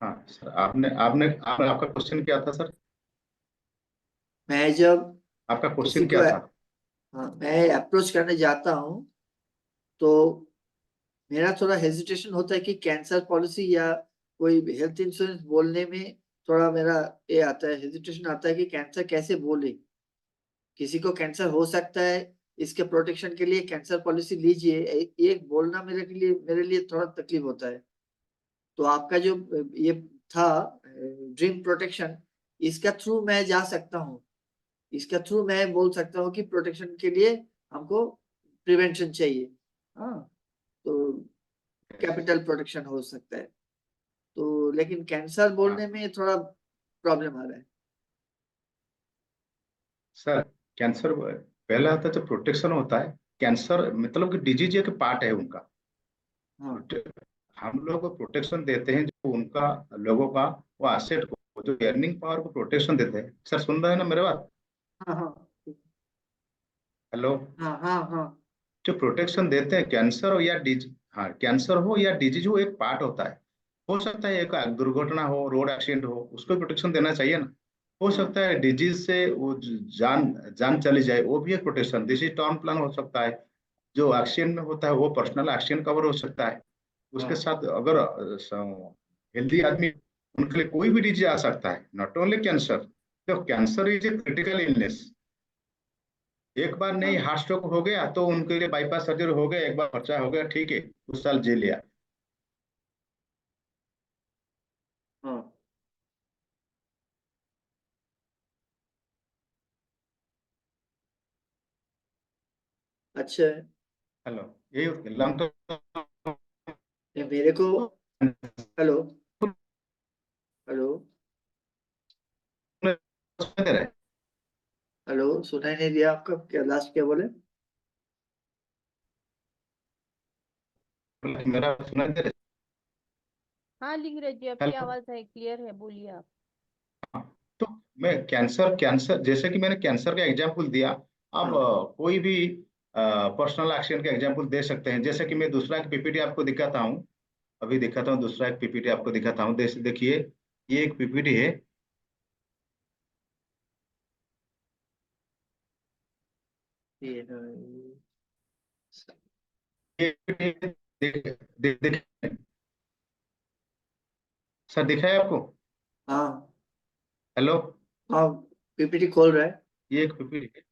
[SPEAKER 1] हाँ सर, आपका क्वेश्चन क्या था सर?
[SPEAKER 5] मैं जब
[SPEAKER 1] आपका
[SPEAKER 5] किसी
[SPEAKER 1] क्वेश्चन
[SPEAKER 5] को
[SPEAKER 1] क्या था?
[SPEAKER 5] हाँ मैं अप्रोच करने जाता हूँ तो मेरा थोड़ा हेजिटेशन होता है कि कैंसर पॉलिसी या कोई हेल्थ इंश्योरेंस बोलने में थोड़ा मेरा ये आता है, हेजिटेशन आता है कि कैंसर कैसे बोले। किसी को कैंसर हो सकता है, इसके प्रोटेक्शन के लिए कैंसर पॉलिसी लीजिए, एक बोलना मेरे लिए थोड़ा तकलीफ होता है। तो आपका जो ये था ड्रीम प्रोटेक्शन, इसका थ्रू मैं जा सकता हूँ, इसका थ्रू मैं बोल सकता हूँ कि प्रोटेक्शन के लिए हमको प्रिवेंशन चाहिए। हाँ तो कैपिटल प्रोटेक्शन हो सकता है। तो लेकिन कैंसर
[SPEAKER 1] हाँ
[SPEAKER 5] बोलने में थोड़ा प्रॉब्लम आ रहा है।
[SPEAKER 1] सर कैंसर पहला आता है, जब प्रोटेक्शन होता है, कैंसर मतलब कि डिजीज एक पार्ट है उनका।
[SPEAKER 5] हाँ
[SPEAKER 1] हम लोग प्रोटेक्शन देते हैं जो उनका, लोगों का वो एसेट को, जो अर्निंग पावर को प्रोटेक्शन देते हैं। सर सुन रहे हैं ना मेरे बात?
[SPEAKER 5] हाँ हाँ
[SPEAKER 1] हेलो।
[SPEAKER 5] हाँ हाँ हाँ
[SPEAKER 1] जो प्रोटेक्शन देते हैं, कैंसर हो या डिज हाँ, कैंसर हो या डिजीज हो, एक पार्ट होता है। हो सकता है एक दुर्घटना हो, रोड एक्सीडेंट हो, उसको प्रोटेक्शन देना चाहिए ना। हो
[SPEAKER 5] हाँ
[SPEAKER 1] सकता है डिजीज से वो जान जान चली जाए, वो भी एक प्रोटेक्शन। डिसीज टर्म प्लान हो सकता है। जो एक्सीडेंट में होता है वो पर्सनल एक्सीडेंट कवर हो सकता है। उसके
[SPEAKER 5] हाँ
[SPEAKER 1] साथ अगर हेल्दी आदमी, उनके लिए कोई भी डिजीज आ सकता है, नॉट ओनली कैंसर। तो cancer is a critical illness. एक बार नहीं,
[SPEAKER 5] हाँ
[SPEAKER 1] हार्ट स्ट्रोक हो गया तो उनके लिए बाईपास सर्जरी हो गया, एक बार खर्चा हो गया, ठीक है, कुछ साल जी लिया।
[SPEAKER 5] हाँ अच्छा है।
[SPEAKER 1] हेलो। यही लॉन्ग टर्म।
[SPEAKER 5] ये मेरे को, हेलो हेलो हेलो, सुनाई नहीं दिया आपका, क्या लास्ट क्या बोले?
[SPEAKER 1] मेरा सुना दे रहे?
[SPEAKER 2] हाँ लिंगराज जी, आपकी
[SPEAKER 1] हेलो।
[SPEAKER 2] आवाज है, क्लियर है, बोलिए आप।
[SPEAKER 1] हाँ, तो मैं कैंसर कैंसर जैसे कि मैंने कैंसर का एग्जांपल दिया। आप
[SPEAKER 5] हाँ
[SPEAKER 1] कोई भी पर्सनल एक्सीडेंट का एग्जांपल दे सकते हैं। जैसे कि मैं दूसरा एक पीपीटी आपको दिखाता हूँ, अभी दिखाता हूँ, दूसरा एक पीपीटी आपको दिखाता हूँ। देखिए, ये एक पीपीटी है।
[SPEAKER 5] ये
[SPEAKER 1] ये PPT देख सर, दिखा है आपको?
[SPEAKER 5] हाँ
[SPEAKER 1] हेलो।
[SPEAKER 5] हाँ, पीपीटी खोल रहा है।
[SPEAKER 1] ये एक पीपीटी है।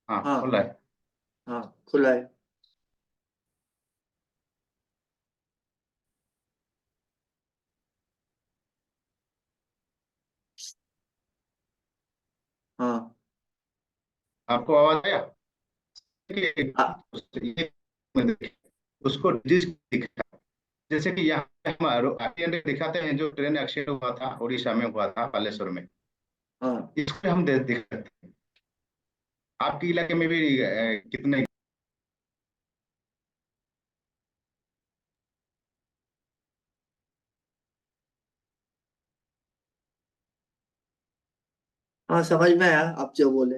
[SPEAKER 1] हाँ,
[SPEAKER 5] हाँ
[SPEAKER 1] खुला है।
[SPEAKER 5] हाँ खुला है। हाँ
[SPEAKER 1] आपको आवाज आया?
[SPEAKER 5] आ,
[SPEAKER 1] ये उसको डिजीज दिखा। जैसे कि यहाँ पे हम एक्सीडेंट दिखाते हैं, जो ट्रेन एक्सीडेंट हुआ था, उड़ीसा में हुआ था, बालेश्वर में।
[SPEAKER 5] हाँ
[SPEAKER 1] इसको हम दिखाते हैं। आपके इलाके में भी कितने?
[SPEAKER 5] हाँ समझ में आया आप जो बोले।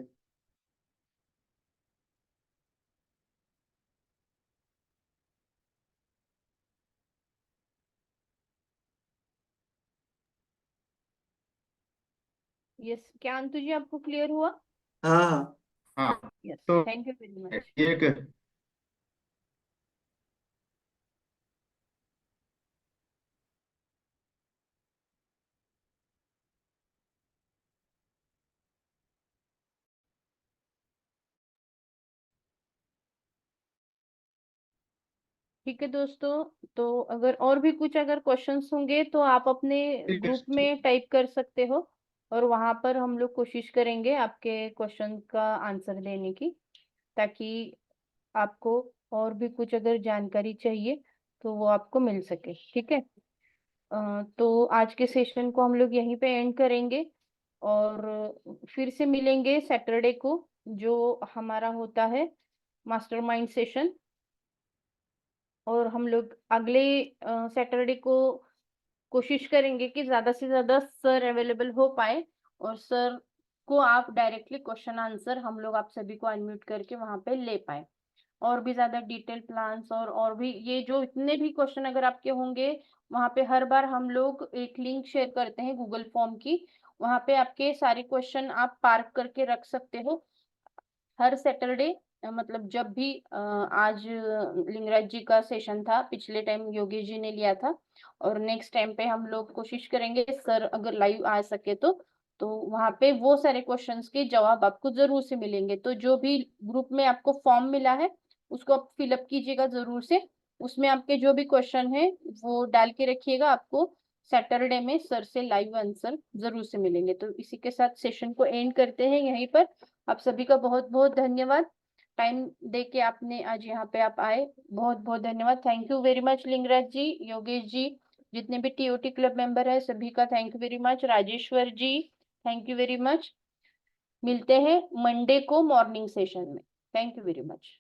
[SPEAKER 2] यस, क्या अंतु जी आपको क्लियर हुआ?
[SPEAKER 5] हाँ हाँ
[SPEAKER 1] हाँ,
[SPEAKER 2] यस,
[SPEAKER 1] तो
[SPEAKER 2] थैंक यू वेरी मच।
[SPEAKER 1] एक
[SPEAKER 2] ठीक है दोस्तों, तो अगर और भी कुछ अगर क्वेश्चंस होंगे तो आप अपने ग्रुप में टाइप कर सकते हो, और वहां पर हम लोग कोशिश करेंगे आपके क्वेश्चन का आंसर देने की, ताकि आपको और भी कुछ अगर जानकारी चाहिए तो वो आपको मिल सके। ठीक है, तो आज के सेशन को हम लोग यहीं पे एंड करेंगे, और फिर से मिलेंगे सैटरडे को, जो हमारा होता है मास्टरमाइंड सेशन। और हम लोग अगले सैटरडे को कोशिश करेंगे कि ज्यादा से ज्यादा सर अवेलेबल हो पाए, और सर को आप डायरेक्टली क्वेश्चन आंसर हम लोग आप सभी को अनम्यूट करके वहां पे ले पाए, और भी ज्यादा डिटेल प्लान्स, और भी ये जो इतने भी क्वेश्चन अगर आपके होंगे, वहां पे हर बार हम लोग एक लिंक शेयर करते हैं गूगल फॉर्म की, वहां पे आपके सारे क्वेश्चन आप पार्क करके रख सकते हो। हर सैटरडे, मतलब जब भी आज लिंगराज जी का सेशन था, पिछले टाइम योगेश जी ने लिया था, और नेक्स्ट टाइम पे हम लोग कोशिश करेंगे सर अगर लाइव आ सके तो वहां पे वो सारे क्वेश्चंस के जवाब आपको जरूर से मिलेंगे। तो जो भी ग्रुप में आपको फॉर्म मिला है उसको आप फिलअप कीजिएगा जरूर से, उसमें आपके जो भी क्वेश्चन है वो डाल के रखिएगा, आपको सैटरडे में सर से लाइव आंसर जरूर से मिलेंगे। तो इसी के साथ सेशन को एंड करते हैं यहीं पर। आप सभी का बहुत बहुत धन्यवाद, टाइम दे के आपने आज यहाँ पे आप आए, बहुत बहुत धन्यवाद। Thank you very much Lingaraj ji, Yogesh ji, जितने भी टीओटी क्लब मेंबर है सभी का thank you very much, Rajeshwar ji thank you very much. मिलते हैं मंडे को मॉर्निंग सेशन में। Thank you very much.